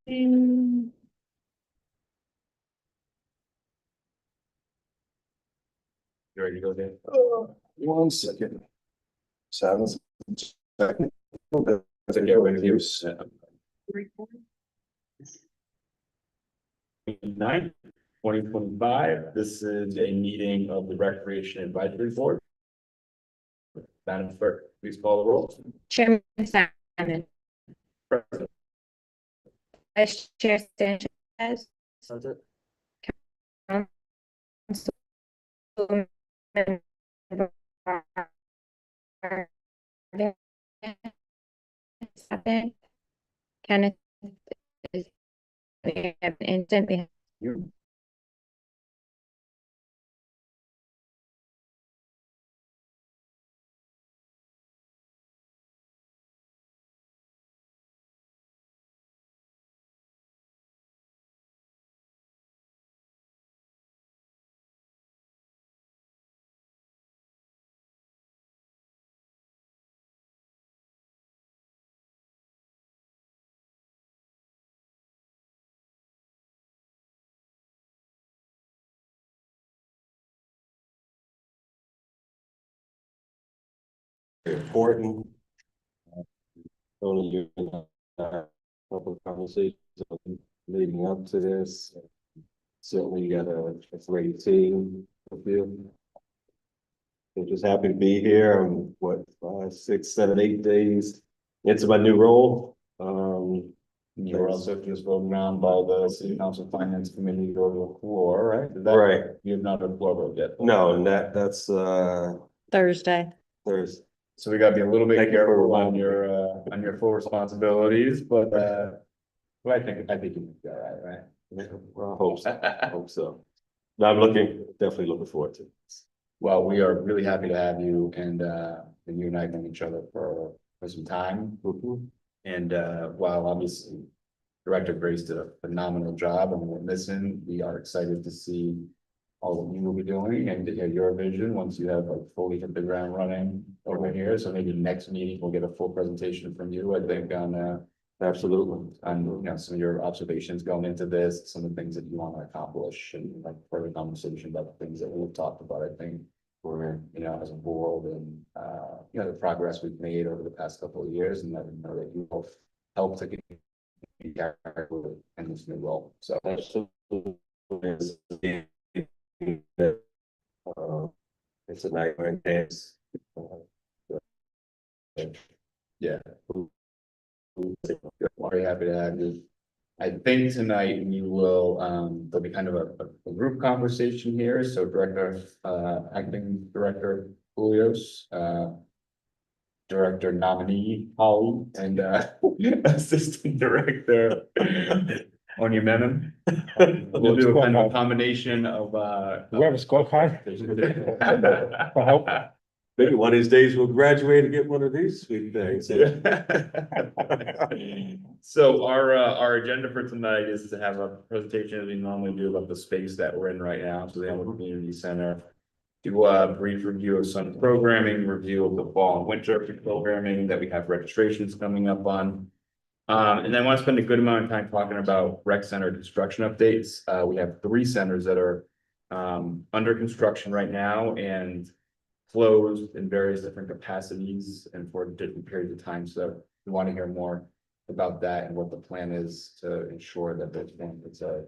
Mm, You ready to go there? 1 second. 7 second. So get rid of you. 2025. This is a meeting of the Recreation Advisory Board. Madam Clerk, please call the roll. Chairman Simon, Present. Vice Chair Sanchez, That's it. Councilwoman Vargas, Kenneth is we have an instant. We have Important. Only couple of conversations leading up to this. Certainly got a great team. I feel. I'm just happy to be here. I'm 5, 6, 7, 8 days into my new role. You were also just voted around by the City Council Finance Committee to go to the floor, right? Is that, Right. You have not a floor vote yet. No, and that's Thursday. Thursday. So we gotta be a little bit Thank you for careful reminding on your full responsibilities, but well, I think you can be all right, Well, I hope so. I hope so. But I'm definitely looking forward to it. Well, we are really happy to have you and you and I have known each other for some time. And while obviously Director Grace did a phenomenal job and we'll listen, we are excited to see all that you will be doing and to hear your vision once you have like fully hit the ground running over here. So maybe next meeting we'll get a full presentation from you, I think, on Absolutely. on some of your observations going into this, some of the things that you want to accomplish, and like further conversation about the things that we've talked about, I think, for as a board, and the progress we've made over the past couple of years, and letting know that you both help to get in this new role. So it's a nightmare. It's, yeah. Very happy to have you. I think tonight we will, there'll be kind of a group conversation here. So Acting Director Julios, Director Nominee Holly, and Assistant Director Onyemenu. We'll do a kind of a combination of Whoever scored high. For help. maybe one of these days we'll graduate and get one of these sweet things. So our agenda for tonight is to have a presentation as we normally do about the space that we're in right now, so the Elmwood Community Center. Do a brief review of some programming, review of the fall and winter programming that we have registrations coming up on. And then I want to spend a good amount of time talking about rec center construction updates. We have 3 centers that are under construction right now and closed in various different capacities and for different periods of time. So we want to hear more about that and what the plan is to ensure that those families are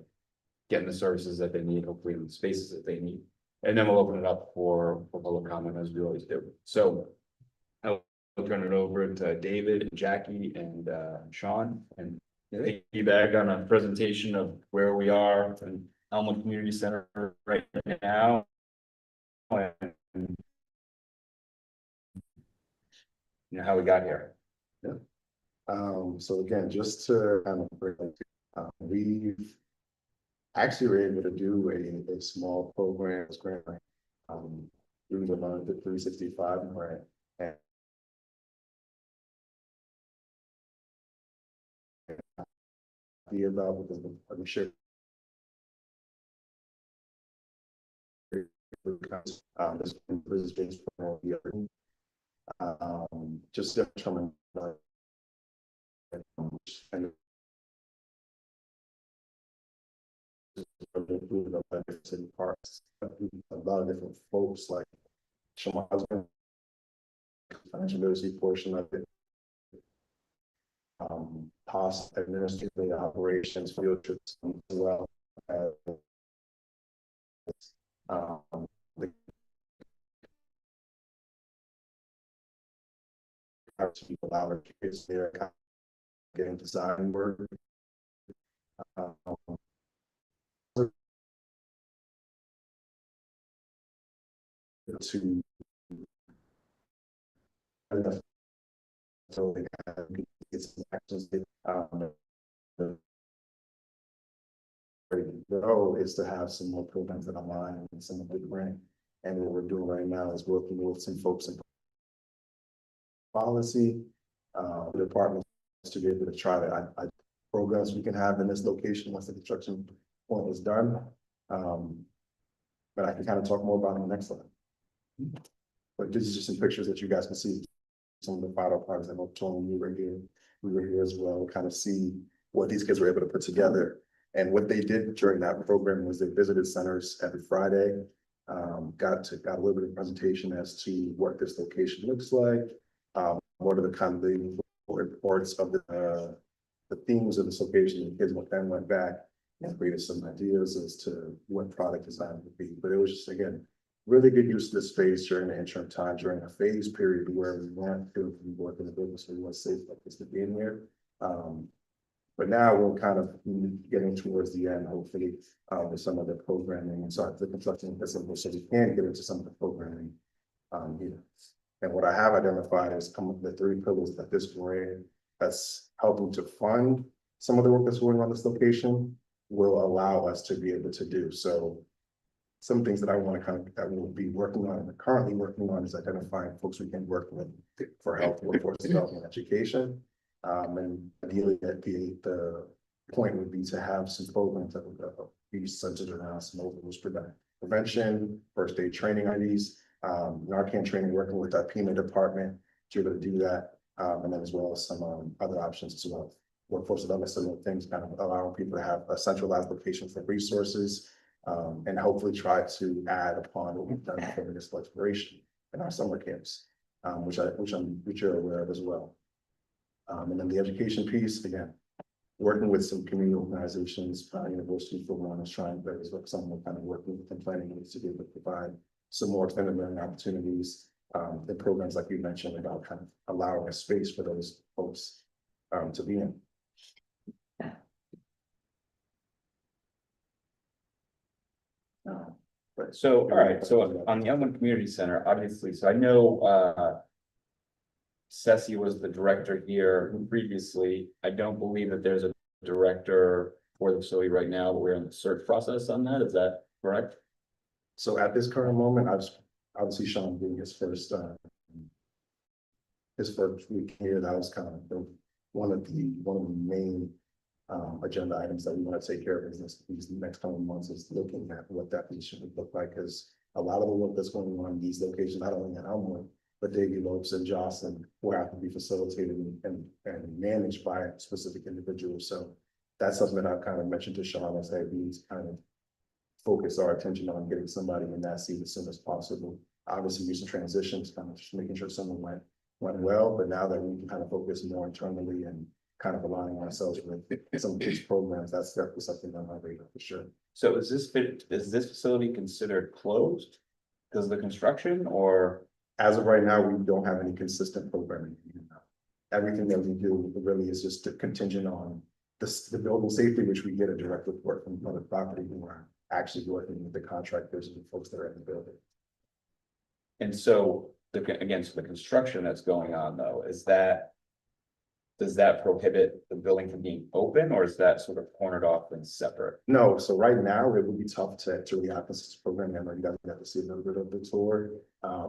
getting the services that they need, hopefully in the spaces that they need. And then we'll open it up for public comment as we always do. So I'll turn it over to David and Jackie and Sean and piggyback on a presentation of where we are in Elmwood Community Center right now. And how we got here. So again, just to kind of break it, we've actually were able to do a small program grant through the Learn to 365 grant. And the about because I'm sure this based just coming and included a lot of different city parks, a lot of different folks, like my husband, financial literacy portion of it. Cost administrative operations, field trips as well as the people out of kids there getting design work. To so they get some actions. The goal is to have some more programs that align with some of the grant. And what we're doing right now is working with some folks in policy, departments to be able to try to programs we can have in this location once the construction point is done. But I can kind of talk more about it in the next slide. But this is just some pictures that you guys can see. Some of the final parts that I'm telling you right here. We were here as well, kind of see what these kids were able to put together. And what they did during that program was they visited centers every Friday, got a little bit of presentation as to what this location looks like, what are the kind of the reports of the themes of this location. The kids then went back and created some ideas as to what product design would be. But it was just, again, really good use of the space during the interim time, during a phase period where we weren't doing work in the business, we weren't safe like this to be in here. But now we're kind of getting towards the end, hopefully, with some of the programming and so the construction so we can get into some of the programming here. And what I have identified is the 3 pillars that this grant that's helping to fund some of the work that's going on this location will allow us to be able to do. So some things that I want to that we'll be working on and currently working on is identifying folks we can work with for health, workforce development, education. And ideally the point would be to have some programs that would be centered around some overdose prevention, first aid training IDs, Narcan training, working with our PMA department to be able to do that. And then as well as some other options as well. Workforce development, some things kind of allowing people to have a centralized location for resources. And hopefully try to add upon what we've done for municipal exploration in our summer camps, which you're aware of as well. And then the education piece, again, working with some community organizations, University for One is trying, but is some kind of working and planning to be able to provide some more extended learning opportunities, the programs like you mentioned about kind of allowing a space for those folks to be in. So, all right, so on the Elmwood Community Center, obviously, so I know Ceci was the director here previously. I don't believe that there's a director for the facility right now, but we're in the search process on that. Is that correct? So at this current moment, obviously Sean being his first week here, that was kind of one of the main agenda items that we want to take care of these next couple of months is looking at what that position would look like, because a lot of the work that's going on in these locations, not only in Elmwood, but Davy Lopes and Jocelyn will have to be facilitated and managed by specific individuals. So that's something that I've kind of mentioned to Sean as hey, we need to kind of focus our attention on getting somebody in that seat as soon as possible. Obviously, recent transitions, kind of just making sure someone went well, but now that we can kind of focus more internally and kind of aligning ourselves with some of these programs, that's definitely something on my radar for sure. So is this facility considered closed because of the construction, or? As of right now, we don't have any consistent programming. Everything that we do really is just contingent on the building safety, which we get a direct report from other property who are actually working with the contractors and the folks that are in the building. And so again, so the construction that's going on though, does that prohibit the building from being open, or is that sort of cornered off and separate? No, so right now it would be tough to really access this program. I know you guys have to see a little bit of the tour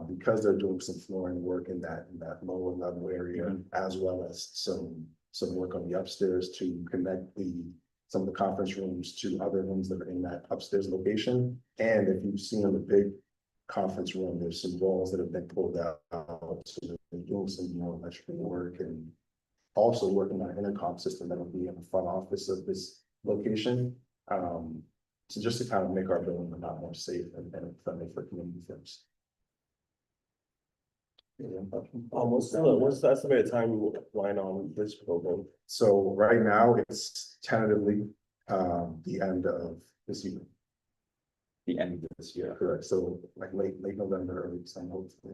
because they're doing some flooring work in that lower level area, as well as some work on the upstairs to connect some of the conference rooms to other rooms that are in that upstairs location. And if you've seen the big conference room, there's some walls that have been pulled out, so they're doing some more electrical work and also working on an intercom system that will be in the front office of this location So just to kind of make our building a lot more safe and friendly for community folks. What's the estimated timeline on this program? So right now, it's tentatively the end of this year. The end of this year. Correct, so like late November, early December, hopefully.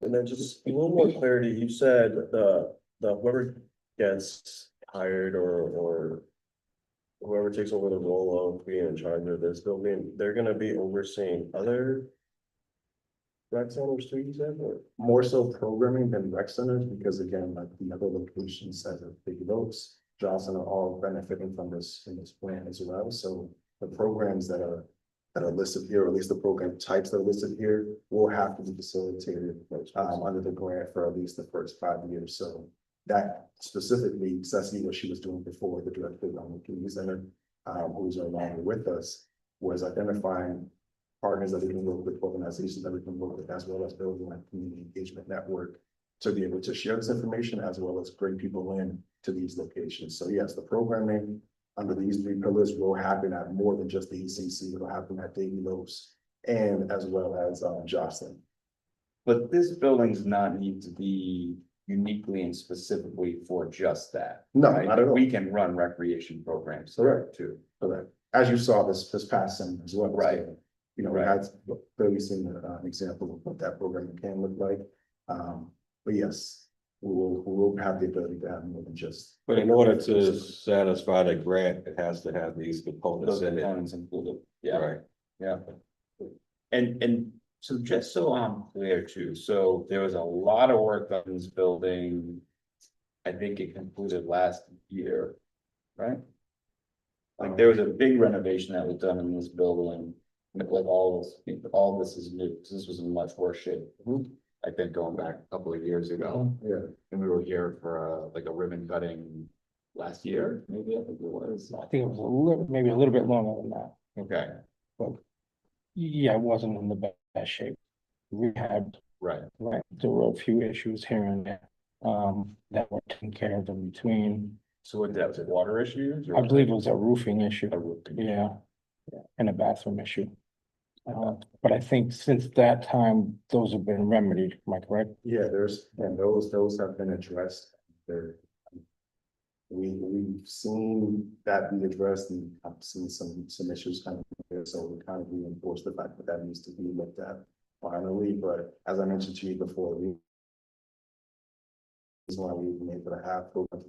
And then just a little more clarity, you said the whoever gets hired or whoever takes over the role of being in charge of this building, they're gonna be overseeing other rec centers too, you said, or? More so programming than rec centers, because again, like the other locations such as Big Oaks, Johnson are all benefiting from this plan as well. So the programs that are listed here, or at least the program types that are listed here, will have to be facilitated under the grant for at least the first 5 years. So that specifically, Ceci, what she was doing before, the director of the community center, who's no longer with us, was identifying partners that we can work with, organizations that we can work with, as well as building a community engagement network to be able to share this information, as well as bring people in to these locations. So yes, the programming under these 3 pillars will happen at more than just the ECC. It'll happen at Davy Lopes and as well as Jocelyn. But this building's not need to be uniquely and specifically for just that. No, right? not at all. We can run recreation programs. Correct. Too. Correct. As you saw this past summer as well. Right. So, you know, we had clearly seen an example of what that program can look like. But yes, we will have the ability to have more than just. But in order to satisfy the grant, it has to have these components Those in it. components included. Yeah. Right. Yeah. And so just so I'm clear too, so there was a lot of work on this building. I think it concluded last year, right? Like there was a big renovation that was done in this building. Like all this is new, because this was in much worse shape. I think going back a couple of years ago. Yeah. And we were here for like a ribbon cutting last year, maybe I think it was. I think it was maybe a little bit longer than that. Okay, But yeah, it wasn't in the best shape. We had, right. there were a few issues here and there, that were taken care of in between. So what, that was water issues? or I believe it was a roofing issue. a roofing? Yeah, and a bathroom issue. But I think since that time, those have been remedied, am I correct? Yeah, those have been addressed. We've seen that be addressed, and I've seen some issues kind of there, so we kind of reinforce the fact that that needs to be looked at finally. But as I mentioned to you before, is why we've been able to have programs.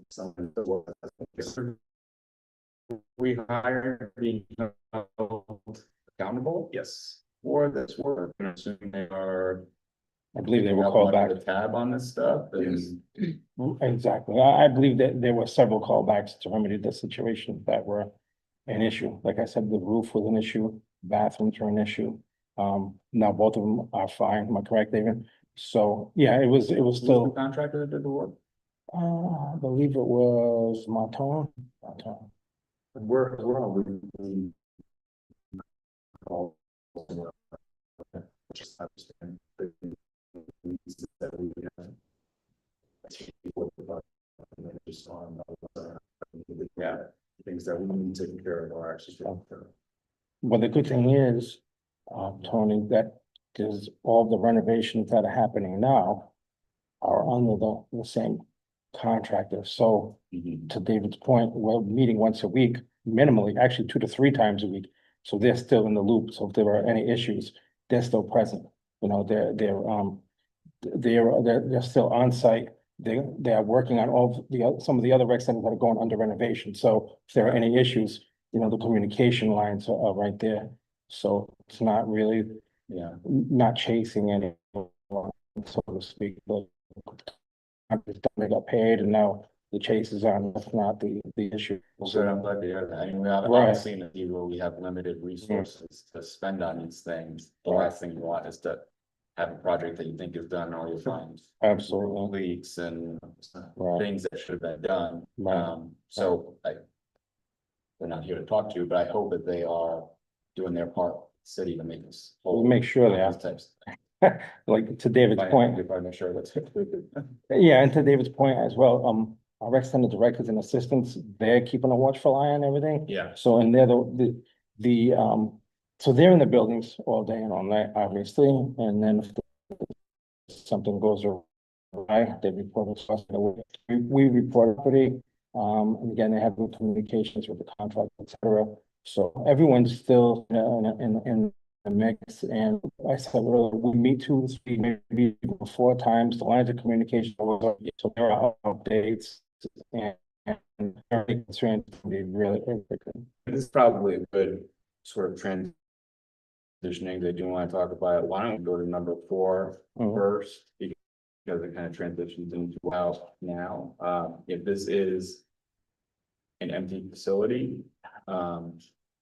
We hire being held accountable Yes. for this work, and assuming they are. I believe they were picking up called much back. of the tab on this stuff, Yes. and Exactly. I believe that there were several callbacks to remedy the situations that were an issue. Like I said, the roof was an issue, bathrooms were an issue. Now both of them are fine. Am I correct, David? So, yeah, it was who's the still, contractor that did the work? I believe it was Monton. We're on, we call. Just understand the needs that we have. Just on, Yeah. things that we need taken care of are actually taken care of. Well, the good thing is, Tony, that there's all the renovations that are happening now are under the same contractor. So to David's point, we're meeting once a week, minimally, actually 2 to 3 times a week. So they're still in the loop. So if there are any issues, they're still present. You know, they're still on site. They are working on some of the other rec centers that are going under renovation. So if there are any issues, you know, the communication lines are right there. So it's not really, not chasing anyone, so to speak. They got paid and now the chase is on. That's not the issue. So I'm glad to hear that. I mean, we have Right. obviously in a year where we have limited resources to spend on these things. The last thing you want is to have a project that you think is done, all you find Absolutely. leaks and Right. things that should have been done. Right. So they're not here to talk to you, but I hope that they are doing their part, city, to make this. We'll make sure they these are. types. Like to David's point. If I make sure that's. Yeah, and to David's point as well, our rec center directors and assistants, they're keeping a watchful eye on everything. Yeah. So, and they're so they're in the buildings all day and all night, obviously, and then if something goes awry, they report it to us. We report property, and again, they have good communications with the contract, et cetera. So everyone's still in the mix, and I said, well, we meet 2 to 3, maybe 4 times, the lines of communication, so there are updates, and every concern can be really good. This is probably a good sort of transitioning. They do want to talk about it. Why don't we go to number 4 first? Because it kind of transitions into how now, if this is an empty facility,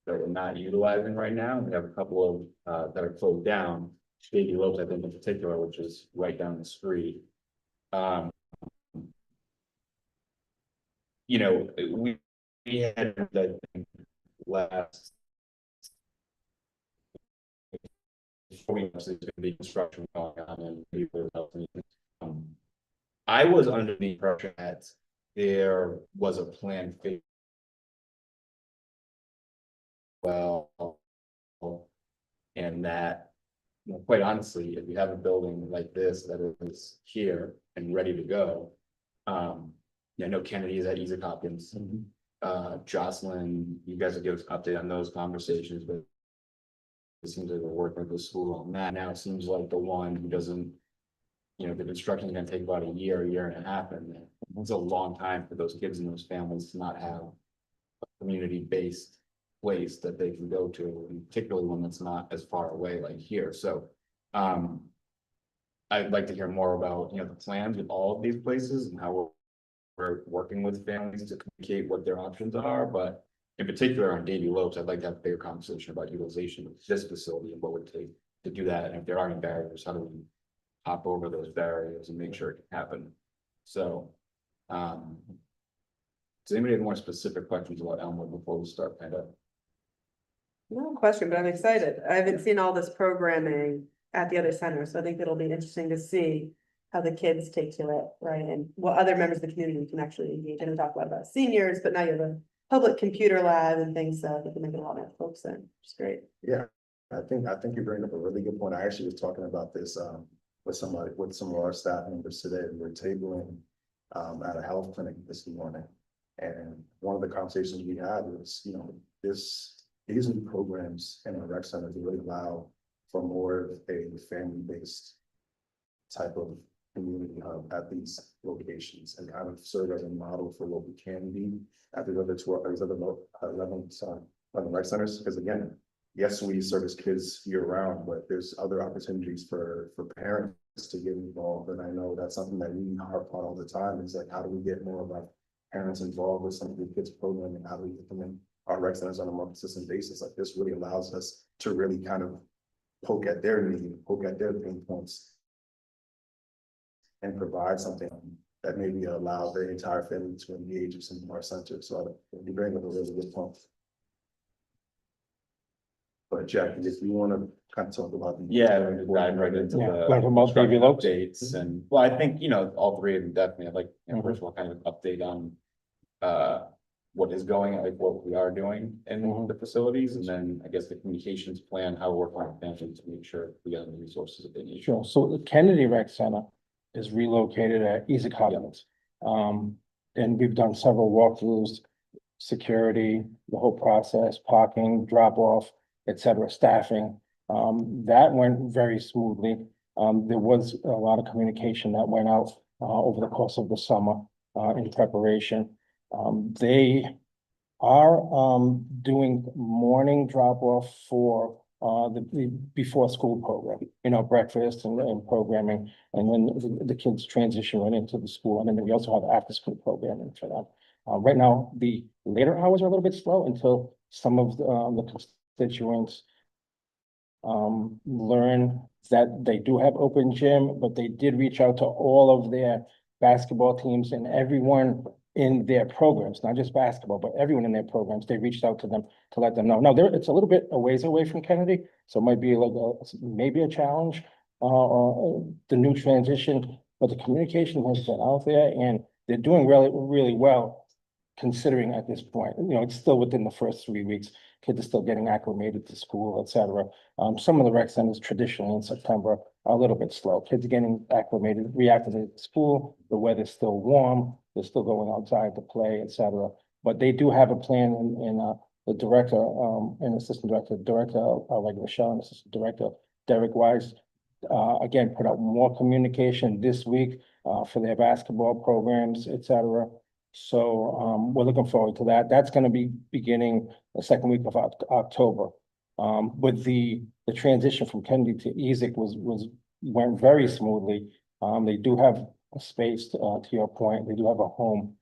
that we're not utilizing right now, we have a couple of, that are closed down. Baby Lopes, I think in particular, which is right down the street. You know, we had that last 4 weeks, there's gonna be construction going on and people are helping. I was under the impression that there was a plan for well, and that, you know, quite honestly, if you have a building like this that is here and ready to go, I know Kennedy is at Isaac Hopkins. Jocelyn, you guys will give us an update on those conversations, but it seems like we're working with the school on that. Now it seems like the one who doesn't, you know, the construction is gonna take about a year and a half, and it's a long time for those kids and those families to not have a community-based place that they can go to, and particularly one that's not as far away like here. So I'd like to hear more about, you know, the plans with all of these places and how we're working with families to communicate what their options are, but in particular on Davy Lopes, I'd like to have a bigger conversation about utilization of this facility and what would it take to do that. And if there are any barriers, how do we hop over those barriers and make sure it can happen? So, does anybody have more specific questions about Elmwood before we start kind of? No question, but I'm excited. I haven't seen all this programming at the other center, so I think it'll be interesting to see how the kids take to it, right? And what other members of the community can actually engage in and talk about seniors, but now you have a public computer lab and things that can make a lot of folks in, which is great. Yeah, I think you bring up a really good point. I actually was talking about this with some of our staff members today. We were tabling at a health clinic this morning. And one of the conversations we had was, you know, these new programs in our rec center really allow for more of a family-based type of community hub at these locations, and kind of serve as a model for what we can be at the other 11 rec centers. Because again, yes, we service kids year round, but there's other opportunities for parents to get involved. And I know that's something that we harp on all the time, is like, how do we get more of our parents involved with some of the kids programming? How do we get them in our rec centers on a more consistent basis? Like, this really allows us to really kind of poke at their need, poke at their pain points, and provide something that maybe allow the entire family to engage with some of our centers. So you bring up a really good point. But Jack, if you want to kind of talk about. Yeah, we're just dive right into Yeah. the Going from both Davy Lopes? updates, and well, I think, you know, all three of them definitely. I'd like, you know, first of all, kind of update on what is going, like what we are doing in the facilities, and then I guess the communications plan, how we're working with families to make sure we got the resources that they need. Sure. So the Kennedy Rec Center is relocated at Isaac Hopkins. And we've done several walkthroughs, security, the whole process, parking, drop off, et cetera, staffing. That went very smoothly. There was a lot of communication that went out over the course of the summer in preparation. They are doing morning drop off for the before school program, you know, breakfast and programming, and then the kids transition right into the school, and then we also have after school programming for them. Right now, the later hours are a little bit slow until some of the constituents learn that they do have open gym, but they did reach out to all of their basketball teams and everyone in their programs, not just basketball, but everyone in their programs. They reached out to them to let them know. Now, it's a little bit a ways away from Kennedy, so it might be like maybe a challenge, the new transition, but the communication has been out there, and they're doing really, really well considering at this point. You know, it's still within the first 3 weeks. Kids are still getting acclimated to school, et cetera. Some of the rec centers traditionally in September are a little bit slow. Kids are getting acclimated, reactivated to school. The weather's still warm. They're still going outside to play, et cetera. But they do have a plan in the director, and assistant director, like Michelle, and assistant director, Derek Wise, again, put out more communication this week, for their basketball programs, et cetera. So, we're looking forward to that. That's gonna be beginning the second week of October. With the transition from Kennedy to Ezek went very smoothly. They do have a space, to your point, they do have a home.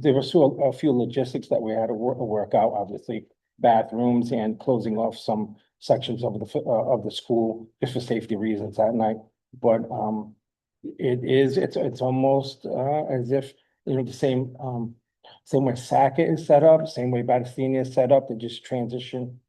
There were still a few logistics that we had to work out, obviously, bathrooms and closing off some sections of the school just for safety reasons at night. But, it's almost, as if, you know, the same way Sackett is set up, same way Battistini is set up, they just transition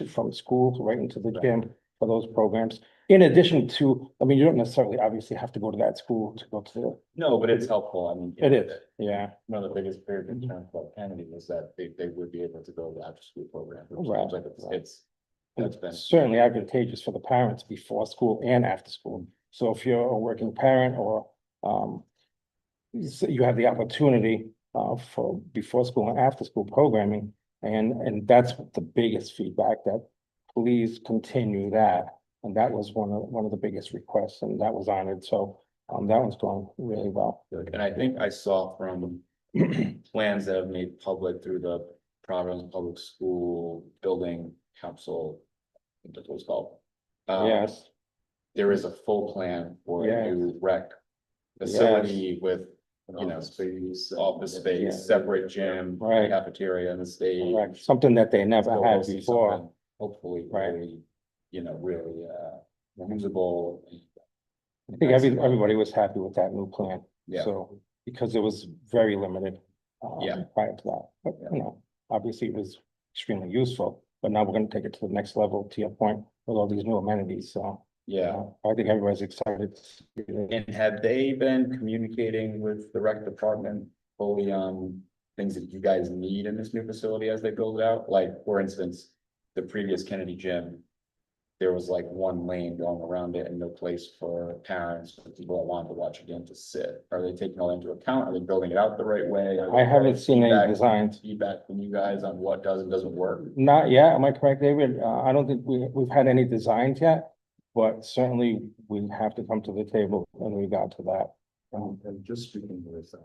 from school right into the gym for those programs. In addition to, I mean, you don't necessarily obviously have to go to that school to go to, No, but it's helpful. I mean. it is, yeah. One of the biggest barrier concerns about Kennedy was that they would be able to go to after school program. Which Right, seems like that's been. It's certainly advantageous for the parents before school and after school. So if you're a working parent or, you have the opportunity, for before school and after school programming. And that's the biggest feedback, that please continue that. And that was one of the biggest requests, and that was honored. So, that one's going really well. And I think I saw from plans that have made public through the Providence Public School Building Council, I think that's what it's called. Yes, There is a full plan for a Yes. new rec facility with, you know, Space. office Yeah. space, separate gym, Right. cafeteria and the stage. correct. Something that they never So had we'll see before. something Hopefully, Right. really, you know, really, usable. I think everybody was happy with that new plan. Yeah. So, because it was very limited. Yeah. Prior to that, but, you know, obviously it was extremely useful, but now we're gonna take it to the next level, to your point, with all these new amenities, so. Yeah. I think everybody's excited. to see it. And have they been communicating with the rec department fully on things that you guys need in this new facility as they build it out? Like, for instance, the previous Kennedy gym, there was like one lane going around it and no place for parents, or people that wanted to watch a game to sit. Are they taking all that into account? Are they building it out the right way? Are I they haven't getting seen any feedback- designs. Feedback from you guys on what does and doesn't work? Not yet, am I correct, David? I don't think we've had any designs yet, but certainly we have to come to the table in regard to that. And just speaking with,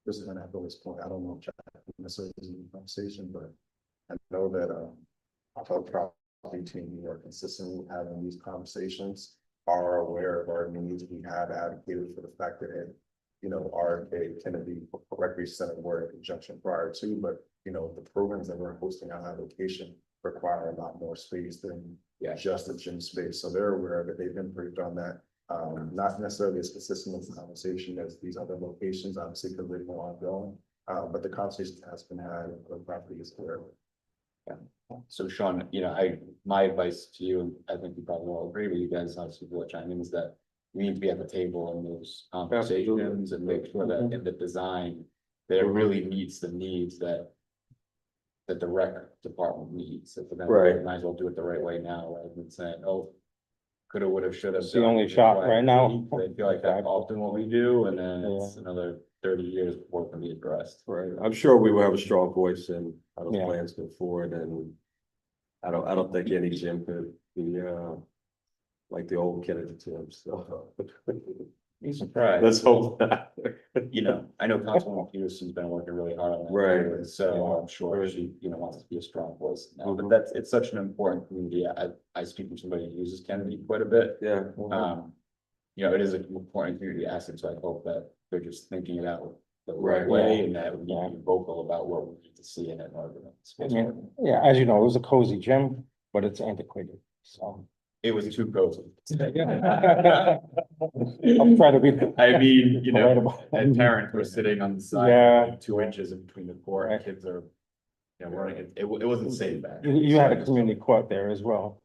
just an this point, I don't know if Jack necessarily is in the conversation, but I know that, our property team, we are consistently having these conversations, are aware of our needs. We have advocated for the fact that it, you know, our Kennedy Recreation Center were in conjunction prior to, but, you know, the programs that we're hosting on that location require a lot more space than just a gym space. So they're aware of it. They've been briefed on that. Not necessarily as consistent as the conversation as these other locations, obviously, because they're more ongoing. But the conversation has been had, and the property is aware of it. So Sean, you know, my advice to you, and I think you probably all agree with you guys, obviously, what chime in, is that we need to be at the table in those conversations and make sure that in the design, that it really meets the needs that the rec department needs. If we're gonna do it, Right. might as well do it the right way now, rather than saying, oh, coulda, woulda, shoulda. It's the done only it shot right. right now. I feel like that's often what we do, and then it's another 30 years before it can be addressed. Right, I'm sure we will have a strong voice in how those Yeah. plans go forward, and I don't think any gym could be, like the old Kennedy gym, so. Be surprised. Let's hope not. You know, I know Councilwoman Peterson's been working really hard on that. Right. So I'm sure she, you know, wants to be a strong voice now, but Mhm. it's such an important community. I speak from somebody who uses Kennedy quite a bit. Yeah. You know, it is an important community asset, so I hope that they're just thinking it out the right Right. way, Yeah. and that we need to be vocal about what we need to see in it in order to make I space. mean, yeah, as you know, it was a cozy gym, but it's antiquated, so. It was too cozy. I'm trying to be. I mean, you know, relatable. and parents were sitting on the side, Yeah. like 2 inches in between the court, Right. kids are. You know, running, it wasn't safe back. You had a community court there as well,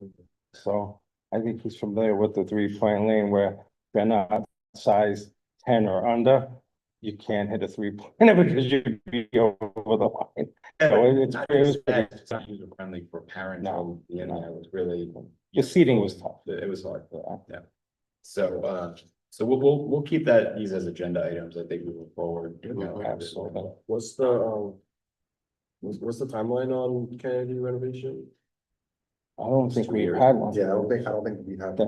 so I think he's familiar with the 3-point lane where they're not size 10 or under. you can't hit a 3-pointer because you'd be over the line. So it's, Not it was just pretty, that, it's not user friendly for parents, No, you know, no. it was really. the seating was tough. It was hard. Yeah. So, so we'll keep these as agenda items, I think, moving forward. you know. Absolutely. What's the, what's the timeline on Kennedy renovation? I don't think 2 we've years. had one. Yeah, I don't think we have,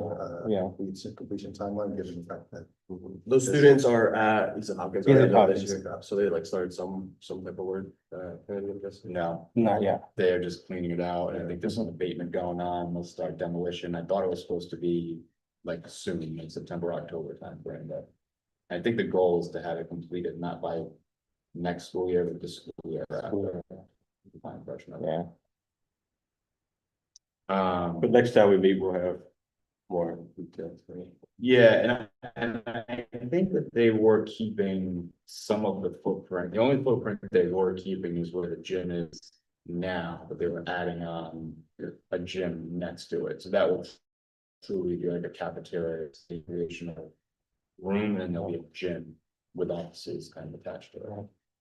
Yeah. completion timeline, given the fact that. Those students are at East Hopkins. East right, Hopkins. this year, so they like started some type of work, Kennedy, I guess. No, Not yet. they're just cleaning it out, and I think there's some abatement going on, they'll start demolition, I thought it was supposed to be like soon, like September, October timeframe, but. I think the goal is to have it completed, not by next school year, but the school year after. My impression of it. Yeah. But next time we meet, we'll have more details. Right? Yeah, and I think that they were keeping some of the footprint, the only footprint they were keeping is where the gym is now, but they were adding on a gym next to it, so that will truly be like a cafeteria, recreational room, and there'll be a gym with offices kind of attached to it.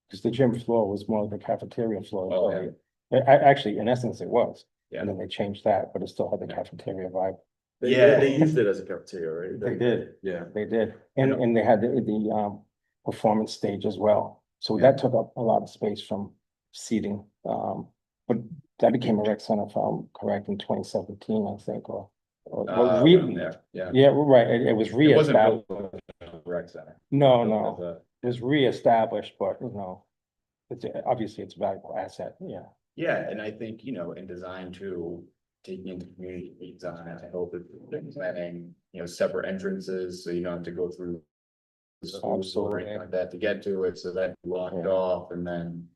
Because the gym floor was more like a cafeteria floor. Oh, yeah. Actually, in essence, it was. Yeah. And then they changed that, but it still had the cafeteria vibe. They used it as a cafeteria, right? They did. Yeah. They did. And they had the performance stage as well. So Yeah. that took up a lot of space from seating. But that became a rec center, if I'm correct, in 2017, I think, or Around there, yeah. yeah, right. It was It wasn't reestablished. built as a rec center. No, Built no, as a- it was reestablished, but it's obviously it's a valuable asset. Yeah. Yeah, and I think, you know, in design too, taking into community design, I hope it's planning, you know, separate entrances, so you don't have to go through. the schools or anything like that to get to it, so that you locked Yeah. off, and then.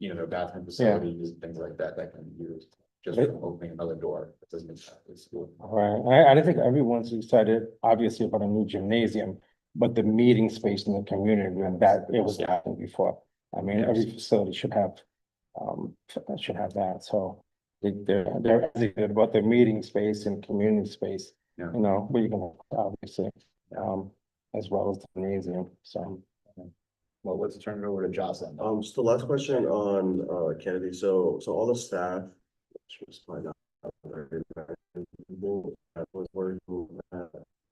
You know, their bathroom facilities and things like that can be used, just It- from opening another door, it doesn't impact the school. Right. I don't think everyone's excited, obviously, about a new gymnasium, but the meeting space in the community room that it was happening before. I mean, every facility should have that, so they're excited about their meeting space and community space. Yeah. You know, where you can obviously, as well as the gymnasium, so. Well, let's turn it over to Jocelyn. So the last question on Kennedy, so all the staff, which was probably not very people that was working at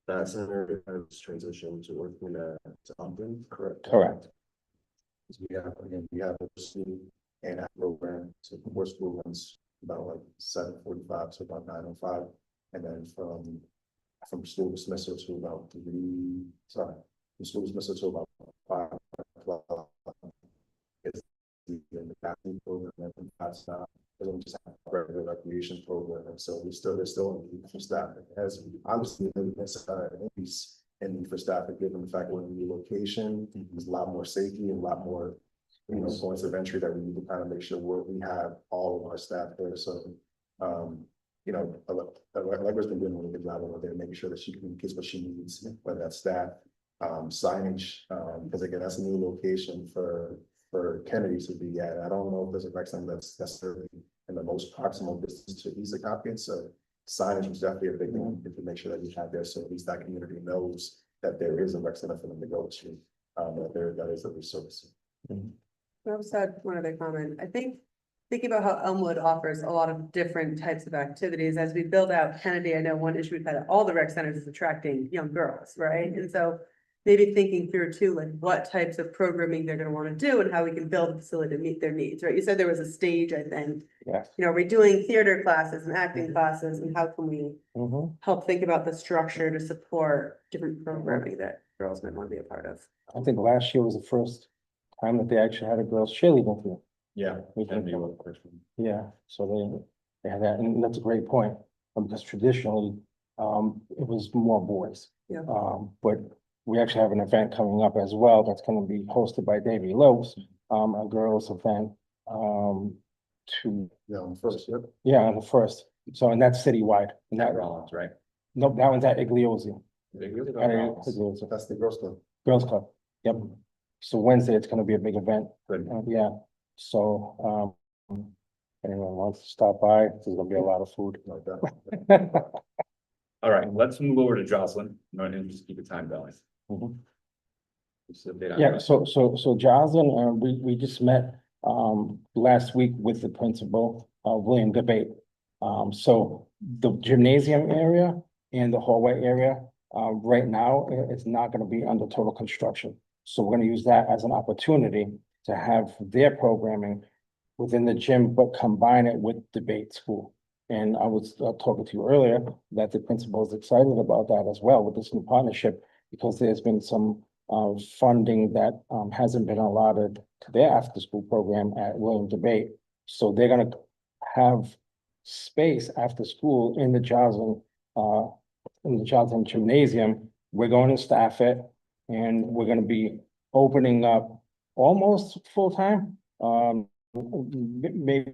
that center has transitioned to working at Upton, correct? Correct. So we have a school and a program, so before school runs about like 7:45 to about 9:05. And then from school dismissal to about from school dismissal to about 5 o'clock. It's the bathroom program and then that's not, because we just have a regular recreation program, and so there's still a need for staff. It has obviously an increase in need for staff, given the fact we're in a new location, there's a lot more safety and a lot more, points of entry that we need to kind of make sure we have all of our staff there, so. Allegra's been doing a really good job over there, making sure that she communicates what she needs, whether that's staff, signage, because again, that's a new location for Kennedy to be at. I don't know if there's a rec center that's necessarily in the most proximal distance to East Hopkins, so signage was definitely a big thing to make sure that we have there, so at least that community knows that there is a rec center for them to go to, that is a resource. I just had one other comment. I think thinking about how Elmwood offers a lot of different types of activities, as we build out Kennedy, I know one issue we've had at all the rec centers is attracting young girls, right? And so maybe thinking through too, like what types of programming they're gonna wanna do and how we can build a facility to meet their needs, right? You said there was a stage, I think. Yes. You know, are we doing theater classes and acting classes, and how can we Mhm. help think about the structure to support different programming that girls might wanna be a part of? I think last year was the first time that they actually had a girls cheerleading team. Yeah. We can- that'd be one question. Yeah, so they had that, and that's a great point, because traditionally, it was more boys. Yeah. But we actually have an event coming up as well, that's gonna be hosted by Davy Lopes, a girls event, First, yep. on the first, so, and that's citywide. And Not that, Rollins, right? no, that one's at Igliozzi. They really At don't Rollins. Igliozzi. That's the girls club. Girls Club, yep. So Wednesday, it's gonna be a big event. Good. Yeah, so, anyone wants to stop by, there's gonna be a lot of food. Like that. All right, let's move over to Jocelyn, no, and just keep the time going. Mhm. Yeah, so Jocelyn, we just met, last week with the principal, William Debate. So the gymnasium area and the hallway area, right now, it's not gonna be under total construction. So we're gonna use that as an opportunity to have their programming within the gym, but combine it with debate school. And I was talking to you earlier that the principal is excited about that as well with this new partnership, because there's been some funding that hasn't been allotted to their after-school program at William Debate. So they're gonna have space after school in the Joslin Gymnasium. We're going to staff it, and we're gonna be opening up almost full-time. Maybe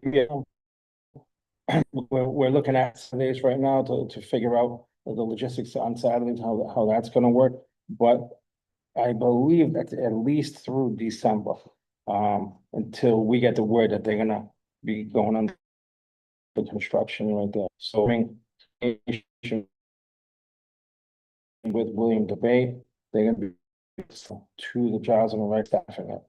we're looking at Saturdays right now to figure out the logistics on Saturdays, how that's gonna work. But I believe that at least through December, until we get the word that they're gonna be going on the construction right there. So I mean, with William Debate, they're gonna be to the jobs and the right staffing it.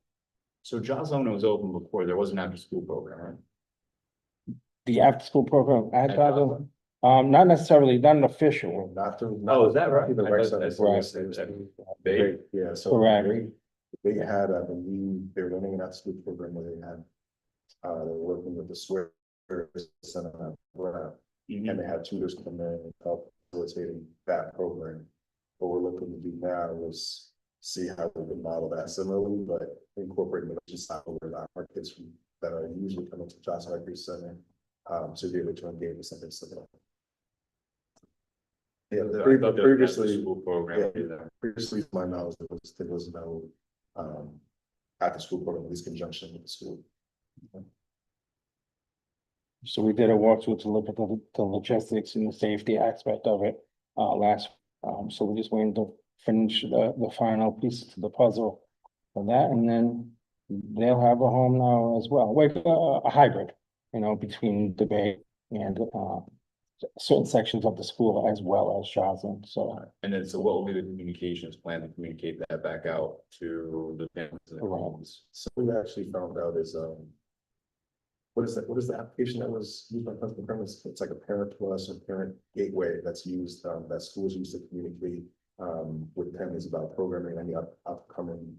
So Joslin was open before, there was an after-school program, right? The after-school program at At Joslin, not necessarily, not an official one. Not to. Oh, is that right? The I rec thought center that's- for that's- the same. Big. Yeah, so. Correct. They had, I believe, they were running an after-school program where they had, they were working with the Swear Center, and they had tutors come in and help facilitating that program. What we're looking to do now is see how we can model that similarly, but incorporating the style where our kids that are usually coming to Johnson Recreation Center, to be able to engage with something similar. Yeah, I thought there was an previously, after-school program. yeah, previously, to my knowledge, there was no, after-school program, at least conjunction with the school. So we did a walkthrough to look at the logistics and the safety aspect of it, last, so we're just waiting to finish the final pieces to the puzzle for that, and then they'll have a home now as well, like, a hybrid, between debate and, certain sections of the school as well as Joslin, so. And then, so what will be the communications plan to communicate that back out to the families and the homes? So we actually found out is, what is that? What is the application that was used by Principal Premise? It's like a Parent Plus or Parent Gateway that's used, that schools use to communicate, with families about programming and the upcoming,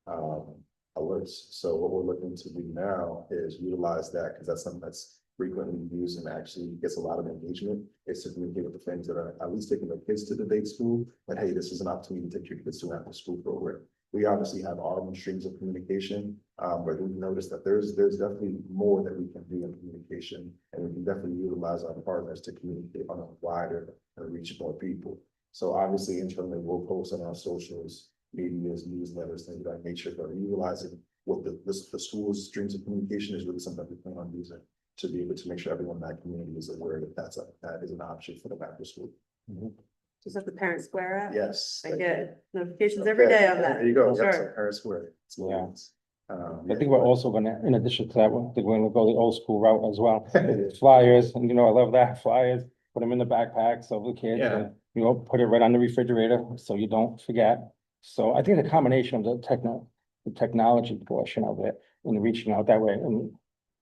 alerts. So what we're looking to do now is utilize that, because that's something that's frequently used and actually gets a lot of engagement. Is to communicate with the families that are at least taking their kids to the date school, that, hey, this is an opportunity to take your kids to an after school program. We obviously have our own streams of communication, but we've noticed that there's definitely more that we can do in communication, and we can definitely utilize our partners to communicate on a wider and reach more people. So obviously internally, we'll post on our socials, medias, newsletters, things of that nature, but utilizing what the school's streams of communication is really something that we plan on using to be able to make sure everyone in that community is aware that that is an option for the back to school. Is that the Parent Square app? Yes. I get notifications every day on that. There you go. for Yep, so Sure. Parent Square. Yeah. Yeah, I think we're also gonna, in addition to that, we're gonna go the old school route as well. Flyers, and I love that, flyers, put them in the backpacks of the kids, Yeah. and, put it right on the refrigerator, so you don't forget. So I think the combination of the technology portion of it and reaching out that way, and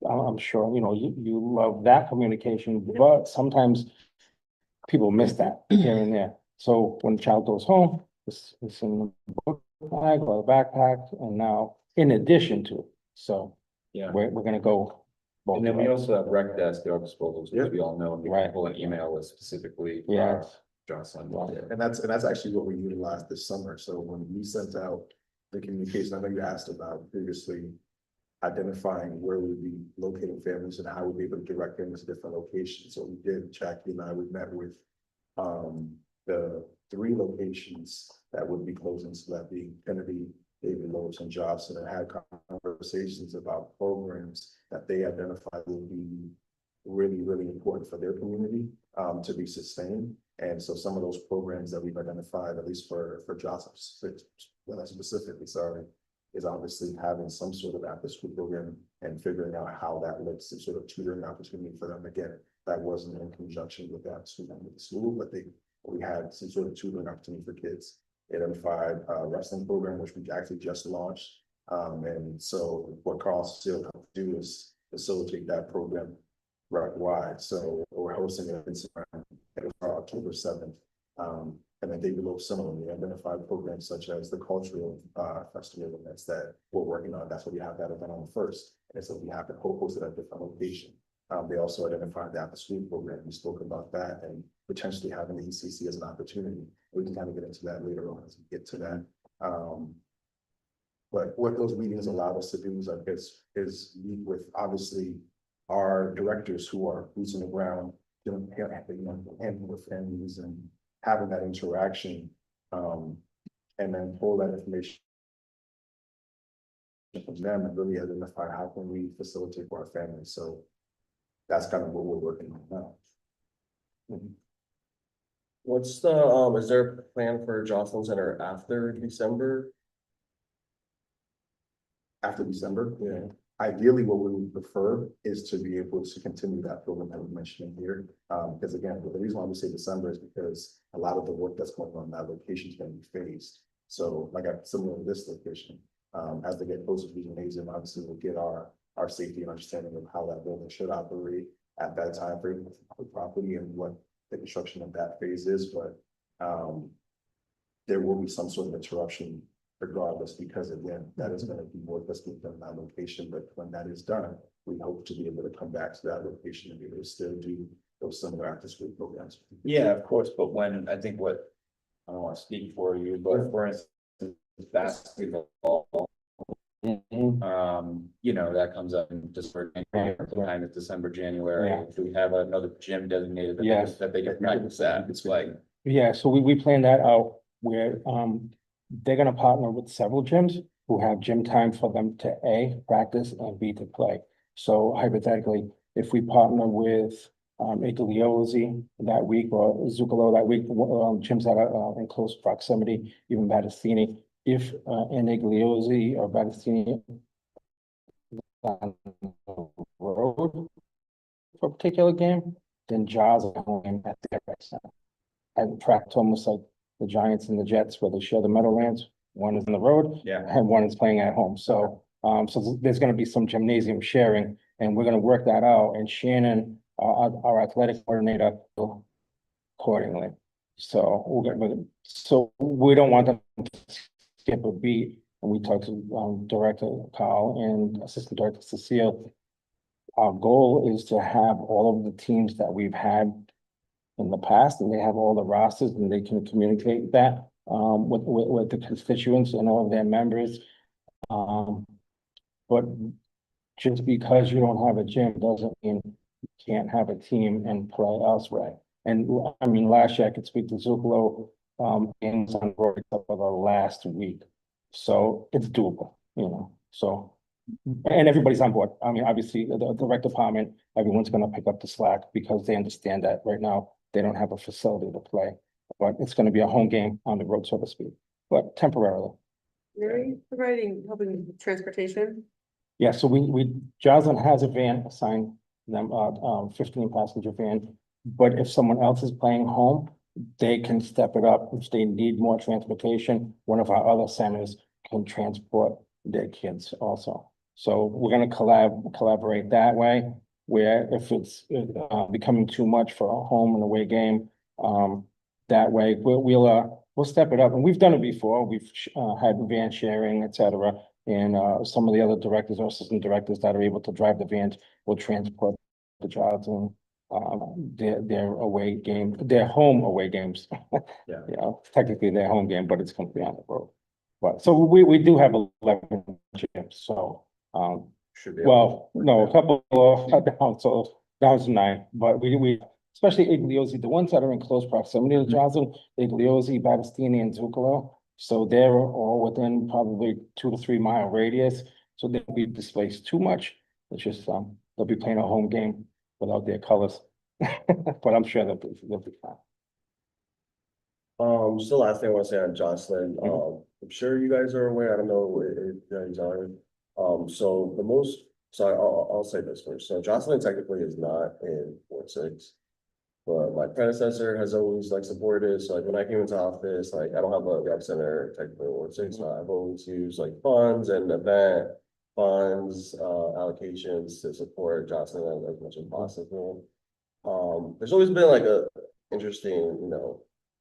I'm sure, you love that communication, but sometimes people miss that here and there. So when the child goes home, it's in the book bag or the backpack, and now in addition to, so Yeah. we're gonna go. both And then we ways. also have rec desk at our disposal, which Yep. we all know, and we Right. can pull an email list specifically. for Yes. Jocelyn. Right. And that's actually what we utilized this summer. So when we sent out the communication, I know you asked about previously identifying where we'd be locating families and how we'd be able to direct them to different locations. So we did, Jackie and I, we met with the 3 locations that would be closing, so that being Kennedy, David, Lois, and Johnson, and had conversations about programs that they identified would be really, really important for their community, to be sustained. And so some of those programs that we've identified, at least for Johnson specifically, is obviously having some sort of after-school program and figuring out how that looks, some sort of tutoring opportunity for them. Again, that wasn't in conjunction with that school, but we had some sort of tutoring opportunity for kids identified a wrestling program, which we actually just launched. And so what Carl's still helped do is facilitate that program right wide. So we're hosting it in October 7th. And then they below similarly identified programs such as the cultural festival events that we're working on. That's what we have that event on the first. And so we have to host it at a different location. They also identified the after school program. We spoke about that and potentially having the ECC as an opportunity. We can kind of get into that later on as we get to that. But what those meetings allowed us to do is meet with obviously our directors who are boots on the ground, handling with families and having that interaction, and then pull that information from them and really identify how can we facilitate for our families. So that's kind of what we're working on now. What's the, is there a plan for Jocelyn Center after December? After December, yeah. Ideally, what we would prefer is to be able to continue that program that we mentioned here. Because again, the reason why we say December is because a lot of the work that's going on in that location is going to be phased. So like similar to this location, as they get closer to the gymnasium, obviously we'll get our safety and understanding of how that building should operate at that time frame of property and what the construction of that phase is. But there will be some sort of interruption regardless, because again, that is going to be work that's being done in that location. But when that is done, we hope to be able to come back to that location and be able to still do those similar after school programs. Yeah, of course, but when, I think what, I don't want to speak for you, but for instance, basketball, you know, that comes up in December, time is December, January. Yeah. Do we have another gym designated Yes. that they can practice at? It's like, Yeah, so we planned that out where they're gonna partner with several gyms who have gym time for them to A, practice and B, to play. So hypothetically, if we partner with Igliozzi that week or Zuccolo that week, gyms that are in close proximity, even Battistini, if in Igliozzi or Battistini on the road for a particular game, then Jaws are home at their rec center. I've tracked almost like the Giants and the Jets where they share the Meadowlands. One is on the road yeah, and one is playing at home. So, so there's gonna be some gymnasium sharing and we're gonna work that out. And Shannon, our athletic coordinator, will accordingly. So so we don't want them to skip a beat. And we talked to Director Carl and Assistant Director Cecile. Our goal is to have all of the teams that we've had in the past, and they have all the rosters and they can communicate that with the constituents and all of their members. But just because you don't have a gym doesn't mean you can't have a team and play elsewhere. And I mean, last year I could speak to Zuccolo, games on road for the last week. So it's doable, you know, so. And everybody's on board. I mean, obviously, the rec department, everyone's gonna pick up the slack because they understand that right now they don't have a facility to play. But it's gonna be a home game on the road, so to speak, but temporarily. Are you helping with transportation? Yeah, so Joslin has a van assigned them, 15-passenger van. But if someone else is playing home, they can step it up. If they need more transportation, one of our other centers can transport their kids also. So we're gonna collaborate that way, where if it's becoming too much for a home and away game, that way we'll step it up. And we've done it before. We've had van sharing, et cetera. And some of the other directors or assistant directors that are able to drive the vans will transport the child and their away game, their home away games. Yeah. You know, technically their home game, but it's gonna be on the road. But so we do have 11 gyms, so should be. well, no, a couple of down, so down to 9, but we especially Igliozzi, the ones that are in close proximity to Johnson, Igliozzi, Battistini, and Zuccolo. So they're all within probably 2 to 3 mile radius, so they won't be displaced too much. It's just they'll be playing a home game without their colors, but I'm sure they'll be fine. Just the last thing I want to say on Jocelyn, I'm sure you guys are aware, I don't know if you guys are. So I'll say this first. So Jocelyn technically is not in Ward 6. But my predecessor has always like supported, so like when I came into office, like I don't have a rep center technically or six, so I've always used like funds and event funds, allocations to support Jocelyn as much as possible. There's always been like a interesting,